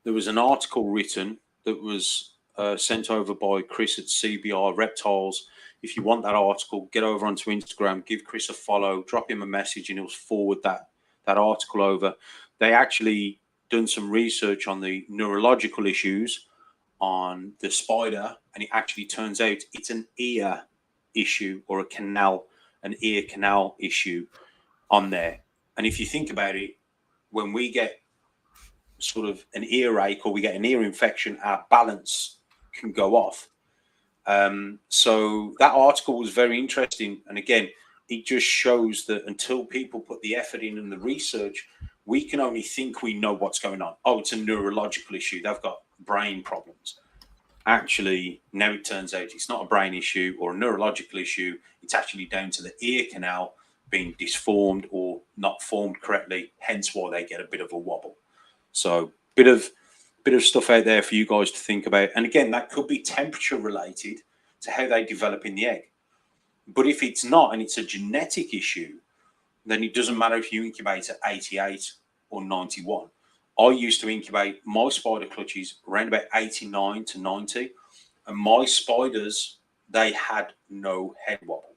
there was an article written that was sent over by Chris at CBR Reptiles. If you want that article, get over onto Instagram, give Chris a follow, drop him a message, and he'll forward that article over. They actually done some research on the neurological issues on the spider, and it actually turns out it's an ear issue, or an ear canal issue on there. And if you think about it, when we get sort of an earache or we get an ear infection, our balance can go off. So that article was very interesting. And again, it just shows that until people put the effort in and the research, we can only think we know what's going on. Oh, it's a neurological issue. They've got brain problems. Actually, now it turns out it's not a brain issue or a neurological issue. It's actually down to the ear canal being disformed or not formed correctly, hence why they get a bit of a wobble. So bit of stuff out there for you guys to think about. And again, that could be temperature related to how they develop in the egg. But if it's not, and it's a genetic issue, then it doesn't matter if you incubate at 88 or 91. I used to incubate my spider clutches around about 89 to 90, and my spiders, they had no head wobble.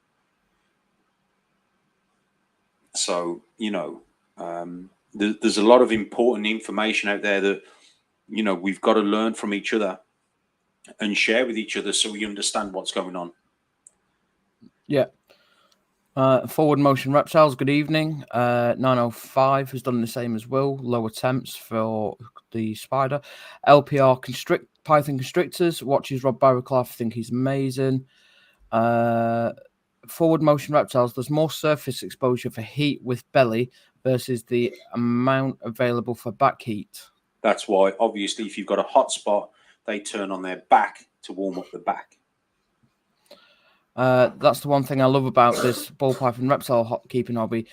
So, there's a lot of important information out there that, we've got to learn from each other and share with each other so we understand what's going on. Yeah. Forward Motion Reptiles, good evening. 905 has done the same as Will. Lower temps for the spider. LPR Python Constrictors watches Rob Barraclough. I think he's amazing. Forward Motion Reptiles, there's more surface exposure for heat with belly versus the amount available for back heat. That's why, obviously, if you've got a hot spot, they turn on their back to warm up the back. That's the one thing I love about this ball python reptile keeping hobby.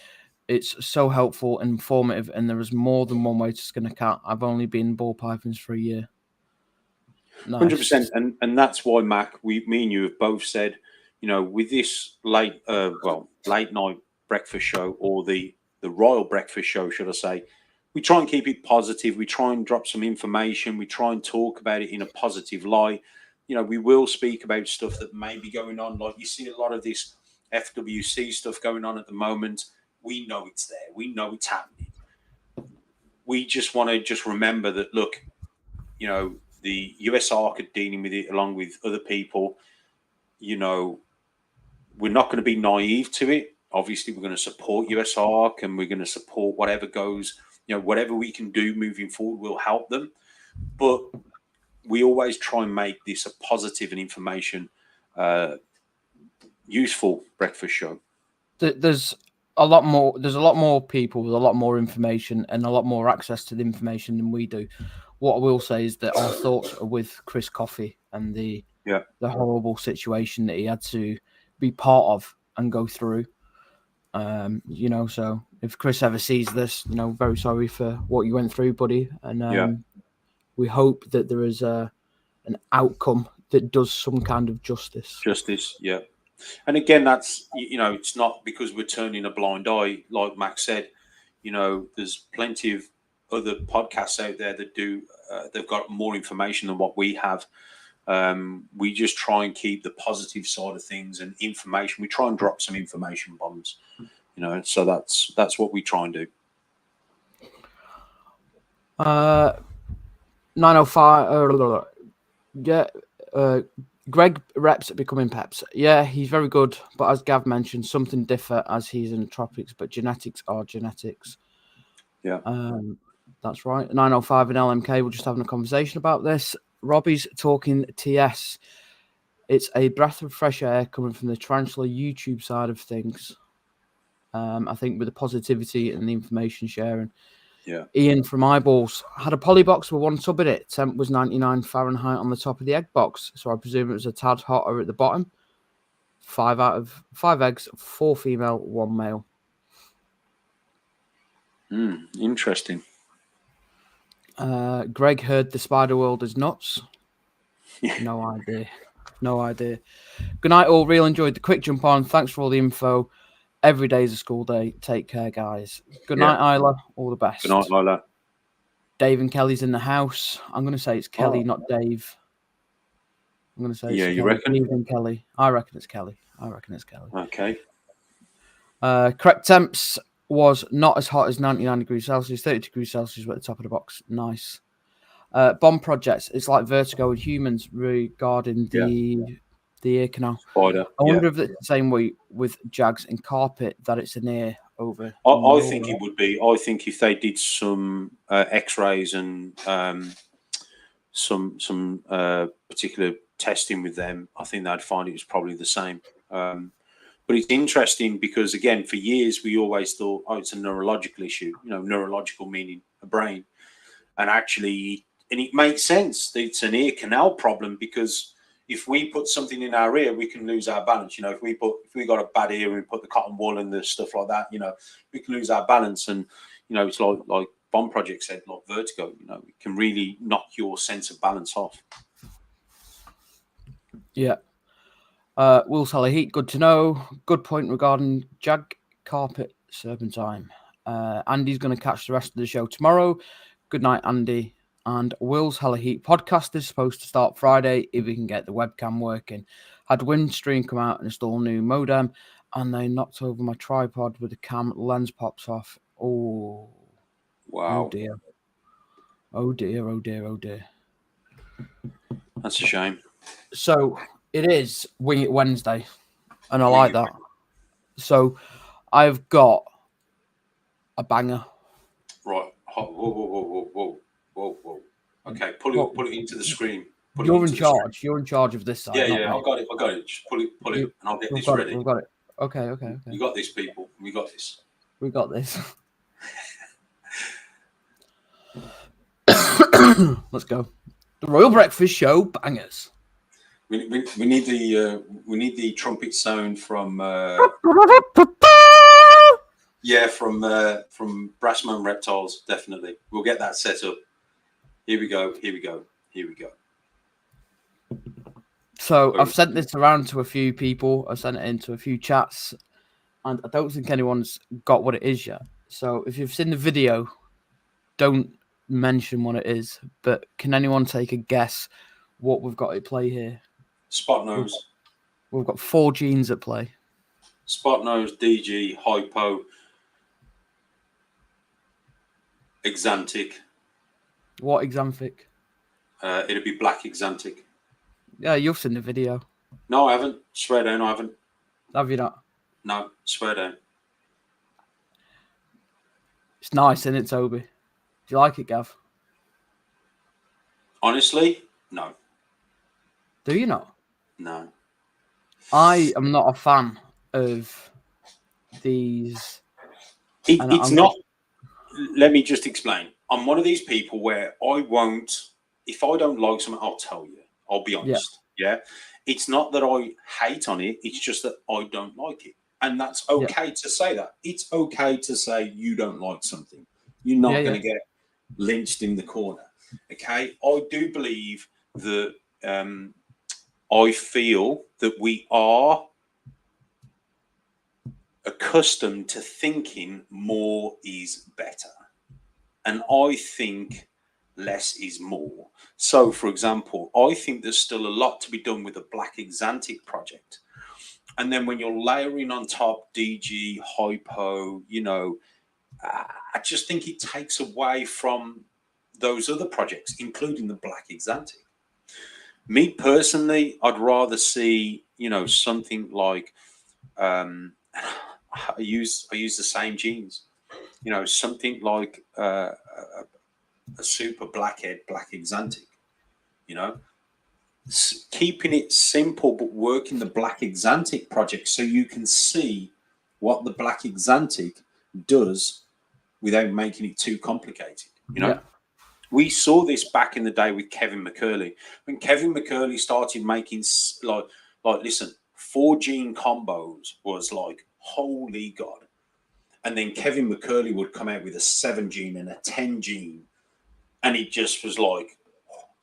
It's so helpful and informative, and there is more than one way to skin a cat. I've only been ball pythons for a year. 100%, and that's why, Mac, me and you have both said, with this late night breakfast show, or the royal breakfast show, should I say, we try and keep it positive. We try and drop some information. We try and talk about it in a positive light. We will speak about stuff that may be going on. Like you see a lot of this FWC stuff going on at the moment. We know it's there. We know it's happening. We just want to remember that, look, the US Ark are dealing with it along with other people. We're not going to be naive to it. Obviously, we're going to support US Ark, and we're going to support whatever goes, whatever we can do moving forward will help them. But we always try and make this a positive and information, useful breakfast show. There's a lot more. There's a lot more people with a lot more information and a lot more access to the information than we do. What I will say is that our thoughts are with Chris Coffey and the horrible situation that he had to be part of and go through. So if Chris ever sees this, very sorry for what you went through, buddy. And we hope that there is an outcome that does some kind of justice. Justice, yeah. And again, that's, it's not because we're turning a blind eye, like Max said. There's plenty of other podcasts out there that do. They've got more information than what we have. We just try and keep the positive side of things and information. We try and drop some information bombs, So that's what we try and do. 905. Yeah. Greg reps at becoming Peps. Yeah, he's very good, but as Gav mentioned, something differ as he's in the tropics, but genetics are genetics. Yeah. That's right. 905 and LMK, we're just having a conversation about this. Robbie's talking TS. It's a breath of fresh air coming from the Tarantula YouTube side of things. I think with the positivity and the information sharing. Yeah. Ian from Eyeballs had a poly box with one tub in it. Temp was 99 Fahrenheit on the top of the egg box, so I presume it was a tad hotter at the bottom. 5 out of 5 eggs, 4 female, 1 male. Interesting. Greg heard the spider world is nuts. No idea. No idea. Good night, all. Real enjoyed the quick jump on. Thanks for all the info. Every day is a school day. Take care, guys. Good night, Isla. All the best. Good night, Isla. Dave and Kelly's in the house. I'm going to say it's Kelly, not Dave. I'm going to say it's you Kelly. reckon? Dave and Kelly. I reckon it's Kelly. Okay. Correct temps was not as hot as 99 degrees Celsius. 30 degrees Celsius at the top of the box. Nice. Bomb projects. It's like Vertigo with humans regarding the ear canal. Spider. I wonder if it's the same way with Jags and Carpet, that it's an ear over. I think it would be. I think if they did some X-rays and some particular testing with them, I think they'd find it was probably the same. But it's interesting because, again, for years we always thought, it's a neurological issue. Neurological meaning a brain, and actually, and it makes sense. It's an ear canal problem because if we put something in our ear, we can lose our balance. If we got a bad ear and we put the cotton wool and the stuff like that, we can lose our balance. And it's like Bomb Project said, like Vertigo. It can really knock your sense of balance off. Yeah. Will Salahit, good to know. Good point regarding Jag, Carpet, Serpentine. Andy's going to catch the rest of the show tomorrow. Good night, Andy. And Will's Hella Heat podcast is supposed to start Friday if we can get the webcam working. Had Windstream come out and install a new modem, and they knocked over my tripod with the cam lens pops off. Oh, wow! Oh dear! Oh dear! Oh dear! Oh dear! That's a shame. So it is Wing It Wednesday, and I like that. So I've got a banger. Right. Whoa. Okay, pull it into the screen. You're in charge. You're in charge of this side. Yeah. I got it. Just pull it, and I'll get this ready. We've got it. Okay. You got this, people. We got this. Let's go. The Royal Breakfast Show bangers. We need the trumpet sound from from Brassman Reptiles. Definitely, we'll get that set up. Here we go. So I've sent this around to a few people. I sent it into a few chats, and I don't think anyone's got what it is yet. So if you've seen the video, don't mention what it is. But can anyone take a guess what we've got at play here? Spot nose. We've got 4 genes at play. Spot nose, DG, hypo, exantic. What exanthic? It'll be black exantic. Yeah, you've seen the video. No, I haven't. Swear down, I haven't. Have you not? No, swear down. It's nice, isn't it, Toby? Do you like it, Gav? Honestly, no. Do you not? No. I am not a fan of these. It's not. Let me just explain. I'm one of these people where I won't, if I don't like something, I'll tell you. I'll be honest. Yeah. It's not that I hate on it. It's just that I don't like it. And that's okay to say that. It's okay to say you don't like something. You're not going to get lynched in the corner. Okay. I do believe that I feel that we are accustomed to thinking more is better. And I think less is more. So, for example, I think there's still a lot to be done with the Black Exantic project. And then when you're layering on top DG, Hypo, I just think it takes away from those other projects, including the Black Exantic. Me personally, I'd rather see, something like I use the same genes, something like a super blackhead, Black Exantic, keeping it simple but working the Black Exantic project so you can see what the Black Exantic does without making it too complicated. Yeah. We saw this back in the day with Kevin McCurley. When Kevin McCurley started making listen, 4 gene combos was like, holy God. And then Kevin McCurley would come out with a 7 gene and a 10 gene. And it just was like,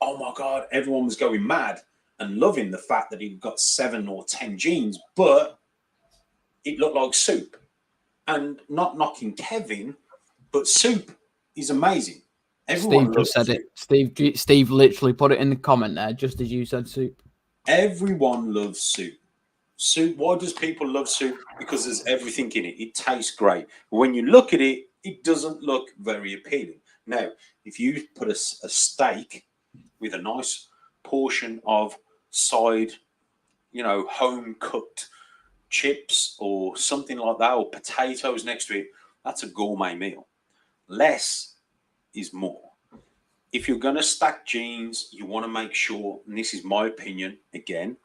oh my God, everyone was going mad and loving the fact that he'd got 7 or 10 genes, but it looked like soup. And not knocking Kevin, but soup is amazing. Everyone Steve just said soup. it. Steve literally put it in the comment there, just as you said soup. Everyone loves soup. Soup. Why does people love soup? Because there's everything in it. It tastes great. But when you look at it, it doesn't look very appealing. Now, if you put a steak with a nice portion of side, home cooked chips or something like that, or potatoes next to it, that's a gourmet meal. Less is more. If you're going to stack genes, you want to make sure, and this is my opinion again,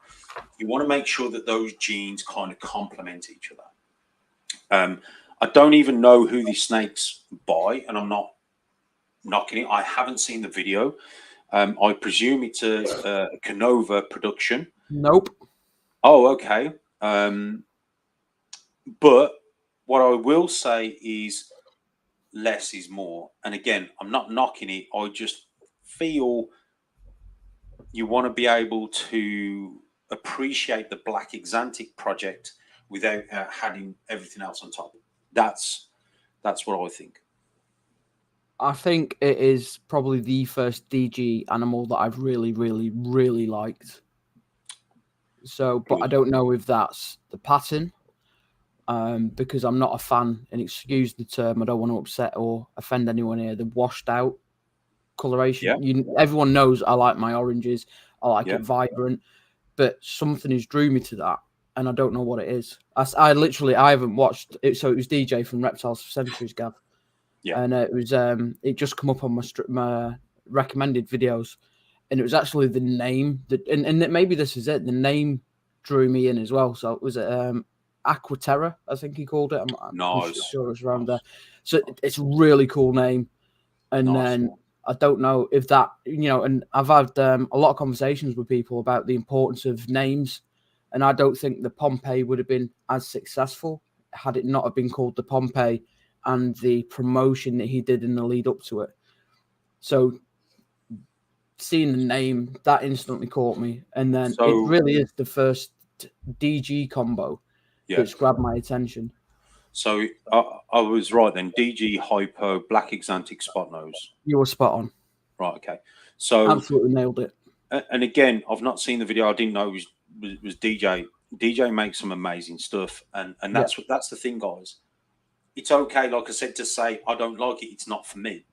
you want to make sure that those genes kind of complement each other. I don't even know who these snakes buy, and I'm not knocking it. I haven't seen the video. I presume it's a Canova production. Nope. Oh, okay. But what I will say is less is more. And again, I'm not knocking it. I just feel you want to be able to appreciate the Black Exantic project without having everything else on top. That's what I think. I think it is probably the first DG animal that I've really, really, really liked. So, but I don't know if that's the pattern, because I'm not a fan, and excuse the term, I don't want to upset or offend anyone here, the washed out coloration. Yeah. Everyone knows I like my oranges. I like it vibrant, but something has drew me to that, and I don't know what it is. I haven't watched it. So it was DJ from Reptiles for Centuries, Gav. Yeah. And it was it just come up on my recommended videos, and it was actually the name that, and maybe this is it. The name drew me in as well. So it was Aquaterra, I think he called it. I'm sure it's around there. So it's a really cool name. And then I don't know if that, and I've had a lot of conversations with people about the importance of names, and I don't think the Pompeii would have been as successful had it not have been called the Pompeii and the promotion that he did in the lead up to it. So seeing the name, that instantly caught me. And then it really is the first DG combo that's grabbed my attention. So I was right then. DG, Hypo, Black Exantic, Spot Nose. You were spot on. Right, okay. So absolutely nailed it. And again, I've not seen the video. I didn't know it was DJ. DJ makes some amazing stuff. And that's the thing, guys. It's okay, like I said, to say I don't like it, it's not for me.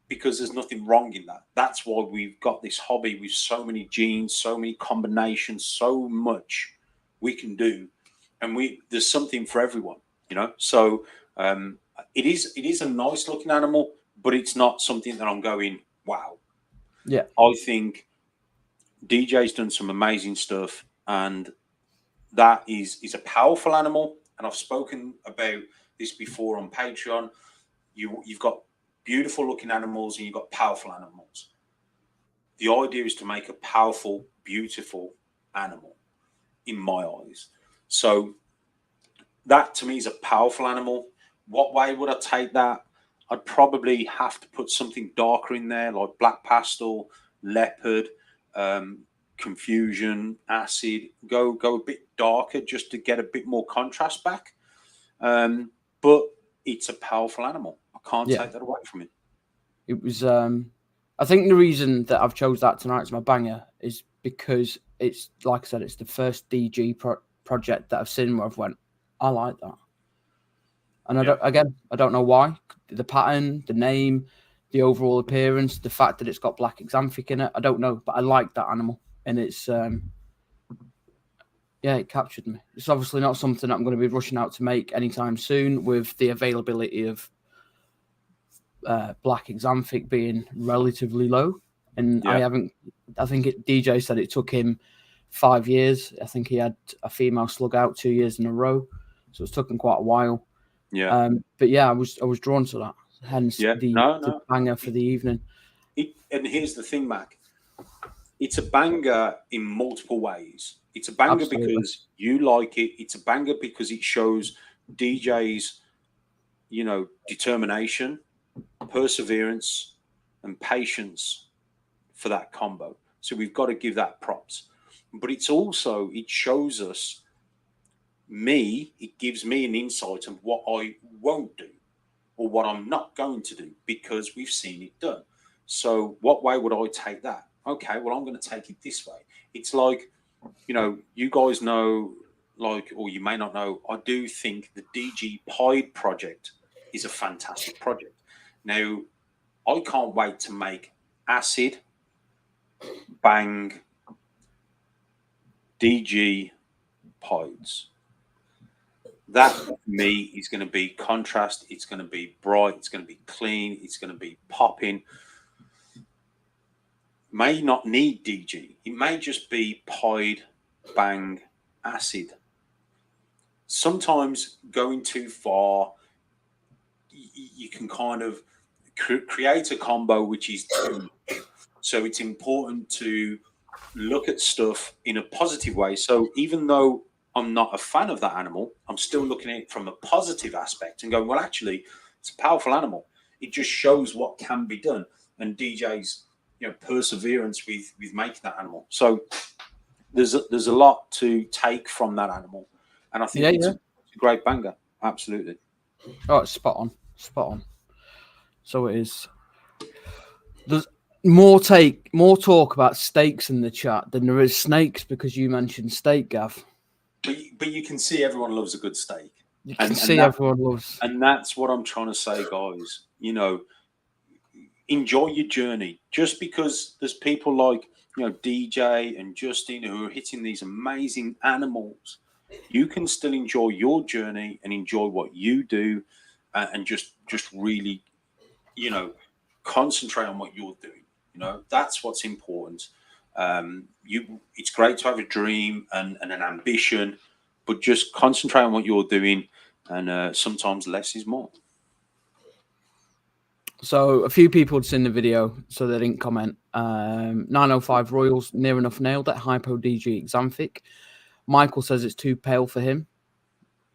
Because there's nothing wrong in that. That's why we've got this hobby with so many genes, so many combinations, so much we can do. And there's something for everyone, So it is a nice looking animal, but it's not something that I'm going, wow. Yeah. I think DJ's done some amazing stuff, and that is a powerful animal. And I've spoken about this before on Patreon. You've got beautiful looking animals and you've got powerful animals. The idea is to make a powerful, beautiful animal in my eyes. So that to me is a powerful animal. What way would I take that? I'd probably have to put something darker in there, like black pastel, leopard, confusion, acid, go a bit darker just to get a bit more contrast back. But it's a powerful animal. I can't take that away from it. It was. I think the reason that I've chose that tonight as my banger is because it's, like I said, it's the first DG project that I've seen where I've went, I like that. And I don't know why. The pattern, the name, the overall appearance, the fact that it's got black xanthic in it, I don't know, but I like that animal, and it's it captured me. It's obviously not something I'm going to be rushing out to make anytime soon, with the availability of black xanthic being relatively low, and I think DJ said it took him 5 years. I think he had a female slug out 2 years in a row, so it's taken quite a while. Yeah. But yeah, I was drawn to that. Hence the banger for the evening. And here's the thing, Mac. It's a banger in multiple ways. It's a banger because you like it. It's a banger because it shows DJ's, determination, perseverance, and patience for that combo. So we've got to give that props. But it shows us it gives me an insight of what I won't do or what I'm not going to do because we've seen it done. So what way would I take that? Okay, well, I'm going to take it this way. It's like, you guys know, or you may not know, I do think the DG Pied project is a fantastic project. Now, I can't wait to make Acid, Bang, DG Pieds. That, for me, is going to be contrast. It's going to be bright. It's going to be clean. It's going to be popping. May not need DG. It may just be Pied, Bang, Acid. Sometimes going too far, you can kind of create a combo which is too much. So it's important to look at stuff in a positive way. So even though I'm not a fan of that animal, I'm still looking at it from a positive aspect and going, well, actually, it's a powerful animal. It just shows what can be done. And DJ's, perseverance with making that animal. So there's a lot to take from that animal. And I think it's a great banger. Absolutely. Oh, it's spot on. So it is. There's more talk about steaks in the chat than there is snakes, because you mentioned steak, Gav. But you can see everyone loves a good steak. You can see everyone loves. And that's what I'm trying to say, guys. Enjoy your journey. Just because there's people like, DJ and Justin who are hitting these amazing animals, you can still enjoy your journey and enjoy what you do, and just really, concentrate on what you're doing. That's what's important. It's great to have a dream and an ambition, but just concentrate on what you're doing, and sometimes less is more. So a few people had seen the video, so they didn't comment. 905 Royals, near enough nailed it. Hypo DG Xanthic. Michael says it's too pale for him.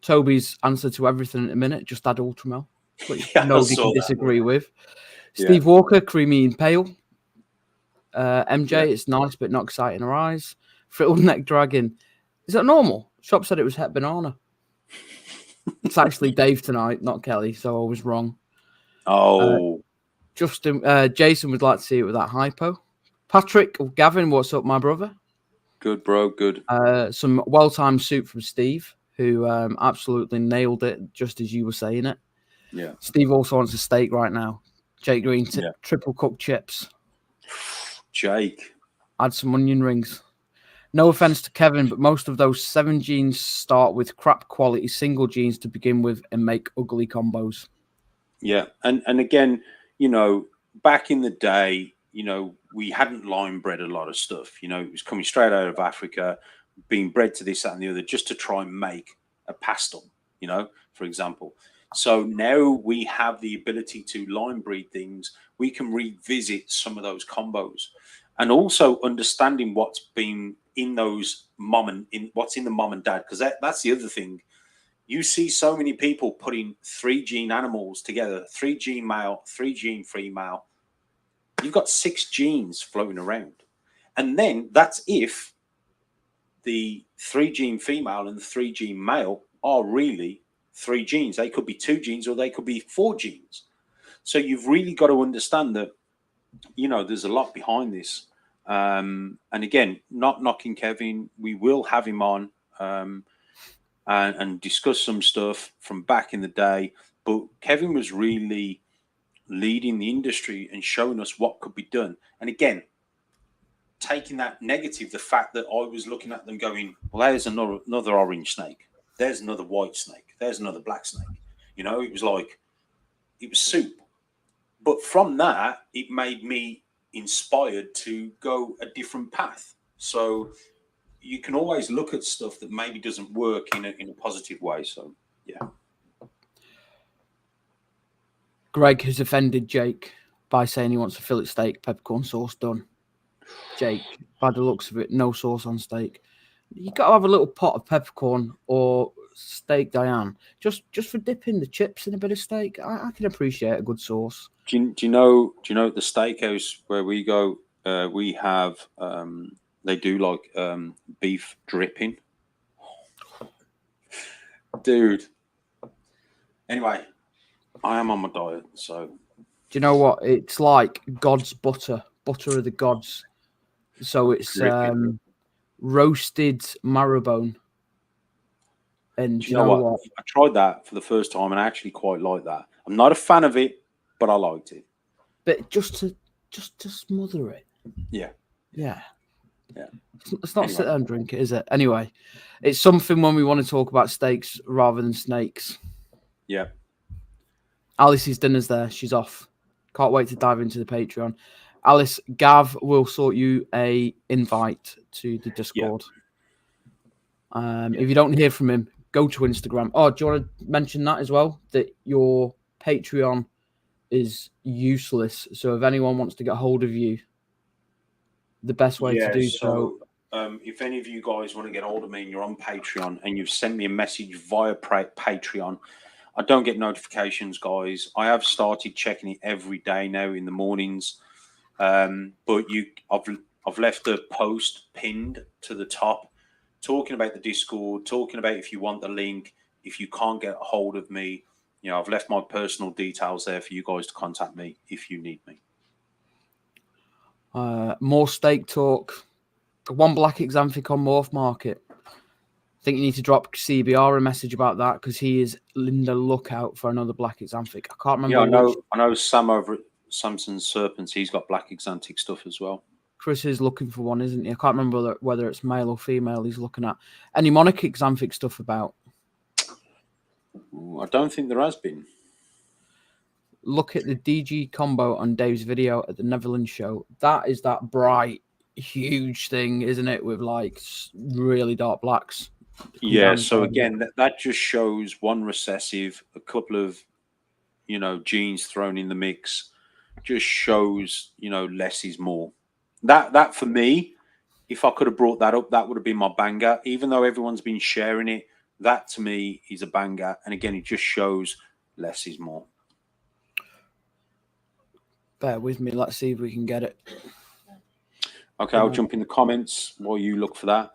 Toby's answer to everything in a minute, just add Ultramel, which nobody can disagree with. Steve Walker, creamy and pale. MJ, it's nice but not exciting her eyes. Frilled Neck Dragon, is that normal? Shop said it was Het Banana. It's actually Dave tonight, not Kelly, so I was wrong. Oh. Jason would like to see it with that hypo. Patrick, Gavin, what's up, my brother? Good, bro, good. Some well-timed soup from Steve, who absolutely nailed it, just as you were saying it. Yeah. Steve also wants a steak right now. Jake Green, triple cooked chips. Jake. Add some onion rings. No offense to Kevin, but most of those 7 genes start with crap quality single genes to begin with and make ugly combos. Yeah. And again, back in the day, we hadn't line bred a lot of stuff. It was coming straight out of Africa, being bred to this, that, and the other, just to try and make a pastel, for example. So now we have the ability to line breed things. We can revisit some of those combos, and also understanding what's been in those what's in the mom and dad, because that's the other thing. You see so many people putting 3 gene animals together, 3 gene male, 3 gene female. You've got 6 genes floating around. And then that's if the 3 gene female and the 3 gene male are really 3 genes. They could be 2 genes or they could be 4 genes. So you've really got to understand that, there's a lot behind this. And again, not knocking Kevin, we will have him on and discuss some stuff from back in the day. But Kevin was really leading the industry and showing us what could be done. And again, taking that negative, the fact that I was looking at them going, well, there's another orange snake. There's another white snake. There's another black snake. It was like, it was soup. But from that, it made me inspired to go a different path. So you can always look at stuff that maybe doesn't work in a positive way. So, yeah. Greg has offended Jake by saying he wants a fillet steak, peppercorn sauce done. Jake, by the looks of it, no sauce on steak. You got to have a little pot of peppercorn or steak, Diane, just for dipping the chips in a bit of steak. I can appreciate a good sauce. Do you know at the steakhouse where we go, we have they do like beef dripping, dude. Anyway, I am on my diet, so. Do you know what? It's like God's butter of the gods. So it's roasted marrowbone. And you know what? I tried that for the first time, and I actually quite like that. I'm not a fan of it, but I liked it. But just to smother it. Yeah. Yeah. Yeah. It's not sit there and drink it, is it? Anyway, it's something when we want to talk about steaks rather than snakes. Yeah. Alice's dinner's there. She's off. Can't wait to dive into the Patreon. Alice, Gav will sort you a invite to the Discord. Yeah. If you don't hear from him, go to Instagram. Oh, do you want to mention that as well? That your Patreon is useless. So if anyone wants to get hold of you, the best way to do so. If any of you guys want to get hold of me and you're on Patreon and you've sent me a message via Patreon, I don't get notifications, guys. I have started checking it every day now in the mornings. But I've left a post pinned to the top talking about the Discord, talking about if you want the link, if you can't get a hold of me, I've left my personal details there for you guys to contact me if you need me. More steak talk. One black exanthic on Morph Market. I think you need to drop CBR a message about that because he is in the lookout for another black exanthic. I can't remember. Yeah, I know Sam over at Samson's Serpents, he's got black exanthic stuff as well. Chris is looking for one, isn't he? I can't remember whether it's male or female he's looking at. Any monarch exanthic stuff about? I don't think there has been. Look at the DG combo on Dave's video at the Netherlands show. That is that bright, huge thing, isn't it? With like really dark blacks. Yeah, so again, that just shows one recessive, a couple of, genes thrown in the mix. Just shows, less is more. That for me, if I could have brought that up, that would have been my banger. Even though everyone's been sharing it, that to me is a banger. And again, it just shows less is more. Bear with me. Let's see if we can get it. Okay, I'll jump in the comments while you look for that.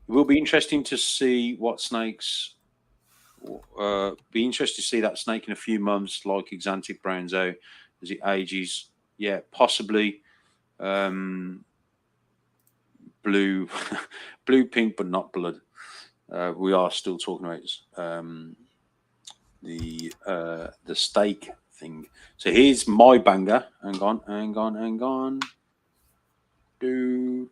It will be interesting to see what snakes. Be interested to see that snake in a few months, like exanthic browns out as it ages. Yeah, possibly blue, pink, but not blood. We are still talking about the steak thing. So here's my banger. Hang on. Do.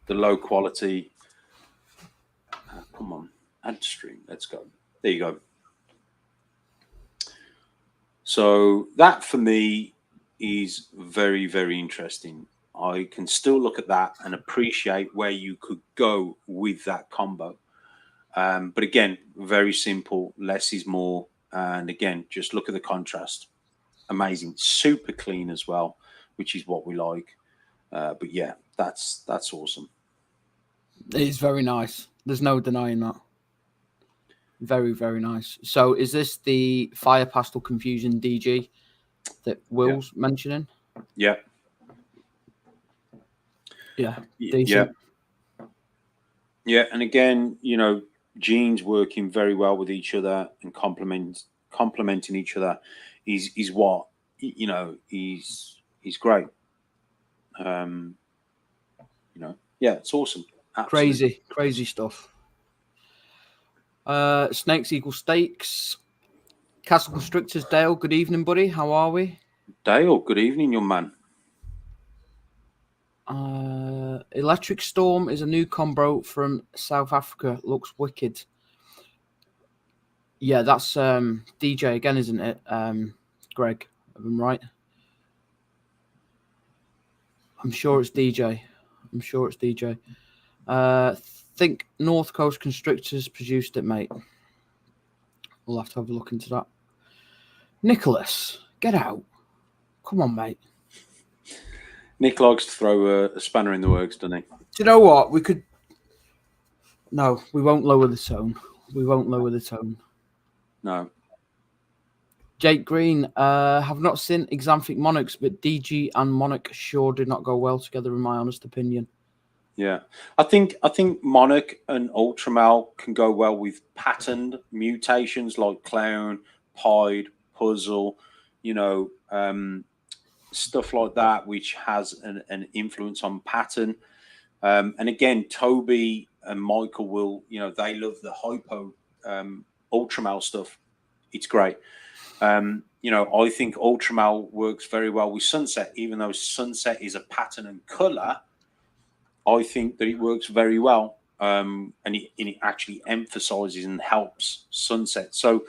The low quality. Come on, add stream. Let's go. There you go. So that for me is very, very interesting. I can still look at that and appreciate where you could go with that combo. But again, very simple. Less is more. And again, just look at the contrast. Amazing. Super clean as well, which is what we like. But yeah, that's awesome. It is very nice. There's no denying that. Very, very nice. So is this the Fire Pastel Confusion DG that Will's mentioning. Yeah. Yeah. Decent. Yeah. And again, you know, genes working very well with each other and complementing each other is what, you know, is great. You know, yeah, it's awesome. Absolutely. Crazy stuff. Snakes equal steaks. Castle Constrictors, Dale. Good evening, buddy. How are we? Dale, good evening, young man. Electric Storm is a new combo from South Africa. Looks wicked. Yeah, that's DJ again, isn't it? Greg, I'm right. I'm sure it's DJ. Think North Coast Constrictors produced it, mate. We'll have to have a look into that. Nicholas, get out. Come on, mate. Nick likes to throw a spanner in the works, doesn't he? Do you know what? We could... No, we won't lower the tone. No. Jake Green, have not seen Exanthic Monarchs, but DG and Monarch sure did not go well together, in my honest opinion. Yeah, I think Monarch and Ultramal can go well with patterned mutations like Clown, Pied, Puzzle, you know, stuff like that, which has an influence on pattern. And again, Toby and Michael will, you know, they love the hypo Ultramal stuff. It's great. You know, I think Ultramal works very well with Sunset, even though Sunset is a pattern and color. I think that it works very well, and it actually emphasizes and helps Sunset. So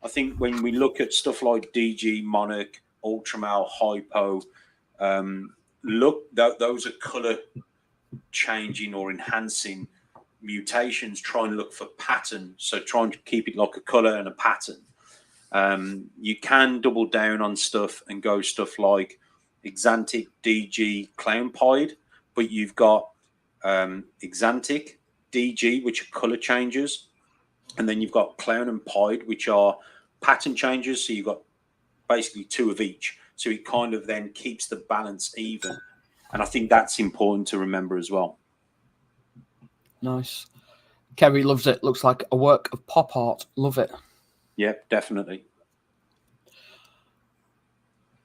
I think when we look at stuff like DG, Monarch, Ultramal, Hypo, those are color changing or enhancing mutations. Try and look for pattern. So trying to keep it like a color and a pattern. You can double down on stuff and go stuff like Exantic, DG, Clown Pied, but you've got Exantic, DG, which are color changes, and then you've got Clown and Pied, which are pattern changes. So you've got basically two of each. So it kind of then keeps the balance even. And I think that's important to remember as well. Nice. Kerry loves it. Looks like a work of pop art. Love it. Yeah, definitely.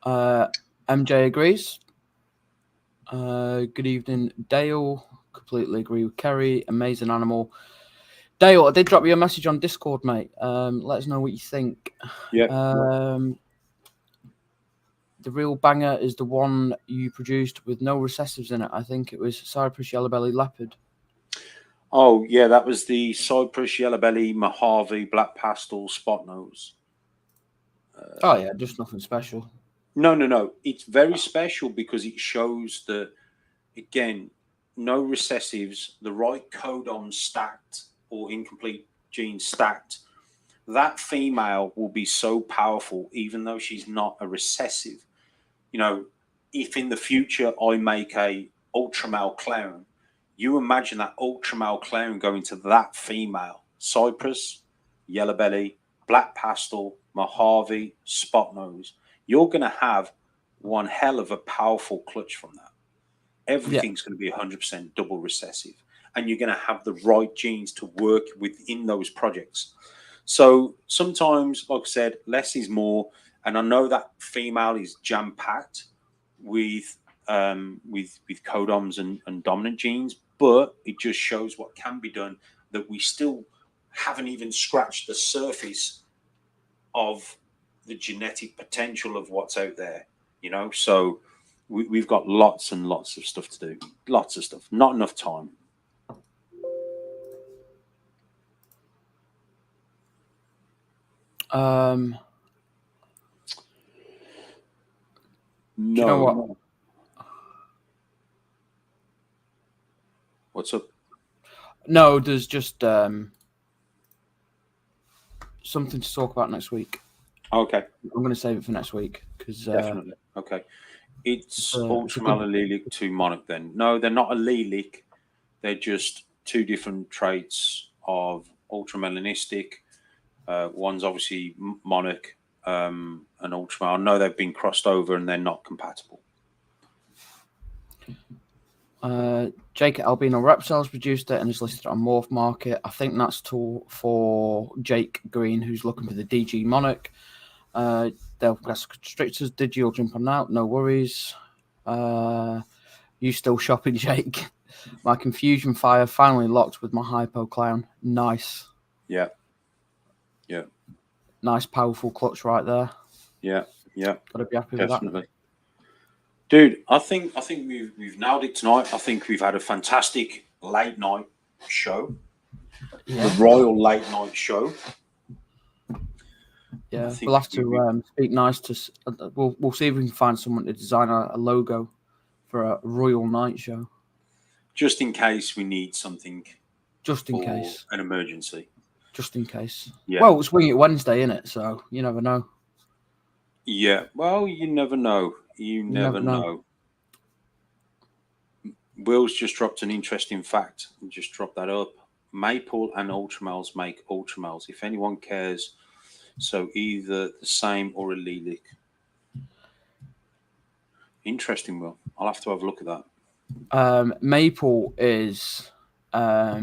MJ agrees. Good evening, Dale. Completely agree with Kerry. Amazing animal. Dale, I did drop you a message on Discord, mate. Let us know what you think. Yeah. The real banger is the one you produced with no recessives in it. I think it was Cypress Yellow Belly Leopard. Oh, yeah, that was the Cypress Yellow Belly Mojave Black Pastel Spot Nose. Oh, yeah, just nothing special. No. It's very special because it shows that, again, no recessives, the right codon stacked or incomplete genes stacked. That female will be so powerful, even though she's not a recessive. You know, if in the future I make a ultramale clown, you imagine that ultramale clown going to that female, Cypress, Yellow Belly, Black Pastel, Mojave, Spot Nose. You're going to have one hell of a powerful clutch from that. Everything's going to be 100% double recessive, and you're going to have the right genes to work within those projects. So sometimes, like I said, less is more. And I know that female is jam packed with codoms and dominant genes, but it just shows what can be done, that we still haven't even scratched the surface of the genetic potential of what's out there, you know. So we've got lots and lots of stuff to do, lots of stuff, not enough time. No. Do you know what? What's up? No, there's just something to talk about next week. Okay. I'm going to save it for next week because definitely. Okay. It's Ultramal allelic to Monarch then. No, they're not allelic. They're just two different traits of ultramelanistic. One's obviously Monarch, an Ultramale. I know they've been crossed over and they're not compatible. Jake Albino Reptiles produced it and is listed on Morph Market. I think that's for Jake Green, who's looking for the DG Monarch. They'll gas constrictors. Did you jump on that? No worries. You still shopping, Jake? My Confusion Fire finally locked with my Hypo Clown. Nice. Yeah. Nice, powerful clutch right there. Yeah. Gotta be happy with that. Dude, I think we've nailed it tonight. I think we've had a fantastic late night show. Yeah. The Royal Late Night Show. Yeah, we'll have to speak nice to. We'll see if we can find someone to design a logo for a Royal Night Show. Just in case we need something. Just in case. An emergency. Just in case. Yeah. Well, it's Wing It Wednesday, isn't it? So you never know. Yeah. Well, you never know. You never know. Will's just dropped an interesting fact. Just drop that up. Maple and Ultramales make Ultramales. If anyone cares, so either the same or a Lilac. Interesting, Will. I'll have to have a look at that. Maple is, I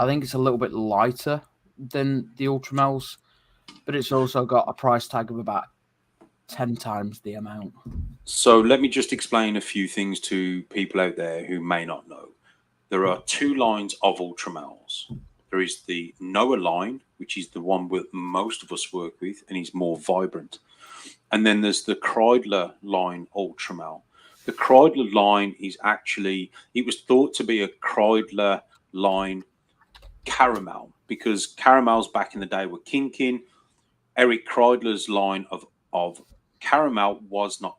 think it's a little bit lighter than the Ultramales, but it's also got a price tag of about 10 times the amount. So let me just explain a few things to people out there who may not know. There are two lines of Ultramales. There is the Noah line, which is the one that most of us work with, and is more vibrant. And then there's the Kreidler line Ultramale. The Kreidler line is actually, it was thought to be a Kreidler line caramel, because caramels back in the day were kinking. Eric Kreidler's line of caramel was not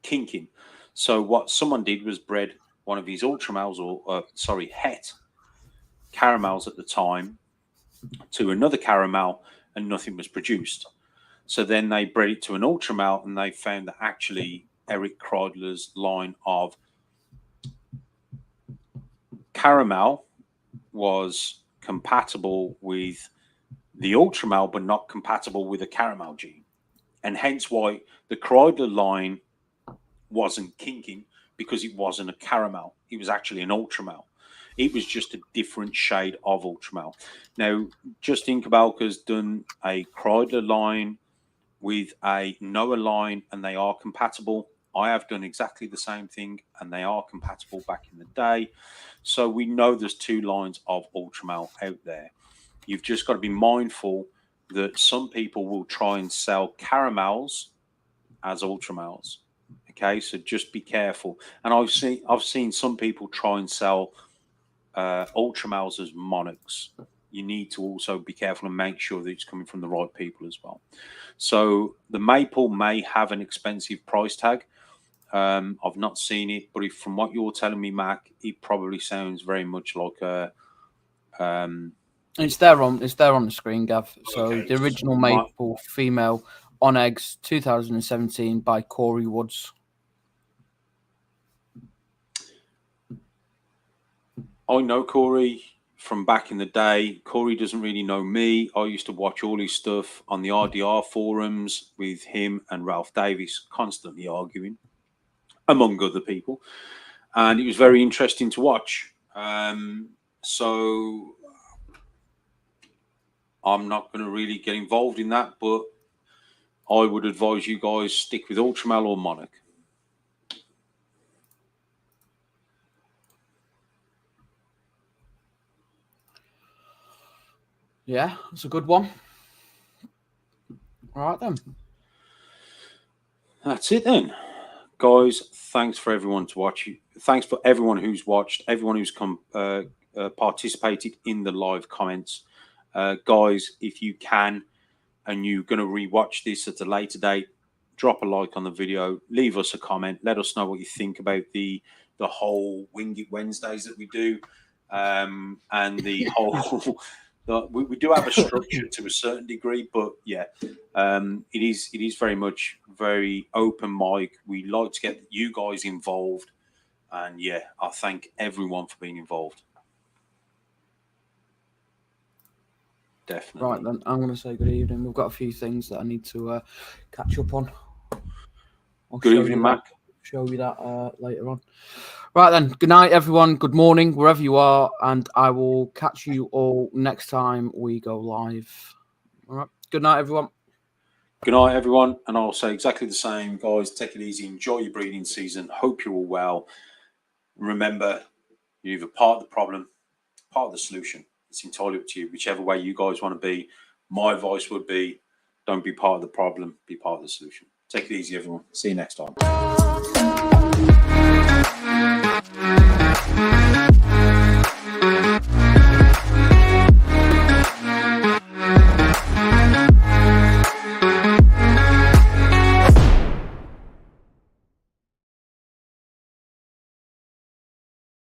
kinking. So what someone did was bred one of his Ultramales, or Het caramels at the time, to another caramel, and nothing was produced. So then they bred it to an Ultramale, and they found that actually Eric Kreidler's line of caramel was compatible with the Ultramale, but not compatible with a caramel gene. And hence why the Kreidler line wasn't kinking, because it wasn't a caramel. It was actually an Ultramale. It was just a different shade of Ultramale. Now, Justin Kabalka's done a Kreidler line with a Noah line, and they are compatible. I have done exactly the same thing, and they are compatible back in the day. So we know there's two lines of Ultramale out there. You've just got to be mindful that some people will try and sell caramels as Ultramales. Okay, so just be careful. And I've seen some people try and sell Ultramales as Monarchs. You need to also be careful and make sure that it's coming from the right people as well. So the Maple may have an expensive price tag. I've not seen it, but from what you're telling me, Mac, it probably sounds very much like a. It's there on the screen, Gav. So okay. The original Maple female on eggs, 2017 by Corey Woods. I know Corey from back in the day. Corey doesn't really know me. I used to watch all his stuff on the RDR forums with him and Ralph Davis, constantly arguing, among other people. And it was very interesting to watch. So I'm not going to really get involved in that, but I would advise you guys stick with Ultramale or Monarch. Yeah, that's a good one. All right, then. That's it, then. Guys, thanks for everyone to watch. Thanks for everyone who's watched, everyone who's participated in the live comments. Guys, if you can, and you're going to rewatch this at a later date, drop a like on the video, leave us a comment, let us know what you think about the whole Wing It Wednesdays that we do, and the whole... We do have a structure to a certain degree, but yeah, it is very much very open mic. We like to get you guys involved, and yeah, I thank everyone for being involved. Definitely. Right, then, I'm going to say good evening. We've got a few things that I need to catch up on. Good evening, Mac. Show you that later on. Right, then. Good night, everyone. Good morning, wherever you are. And I will catch you all next time we go live. All right. Good night, everyone. Good night, everyone. And I'll say exactly the same, guys. Take it easy. Enjoy your breeding season. Hope you're all well. Remember, you're either part of the problem, part of the solution. It's entirely up to you, whichever way you guys want to be. My advice would be, don't be part of the problem, be part of the solution. Take it easy, everyone. See you next time.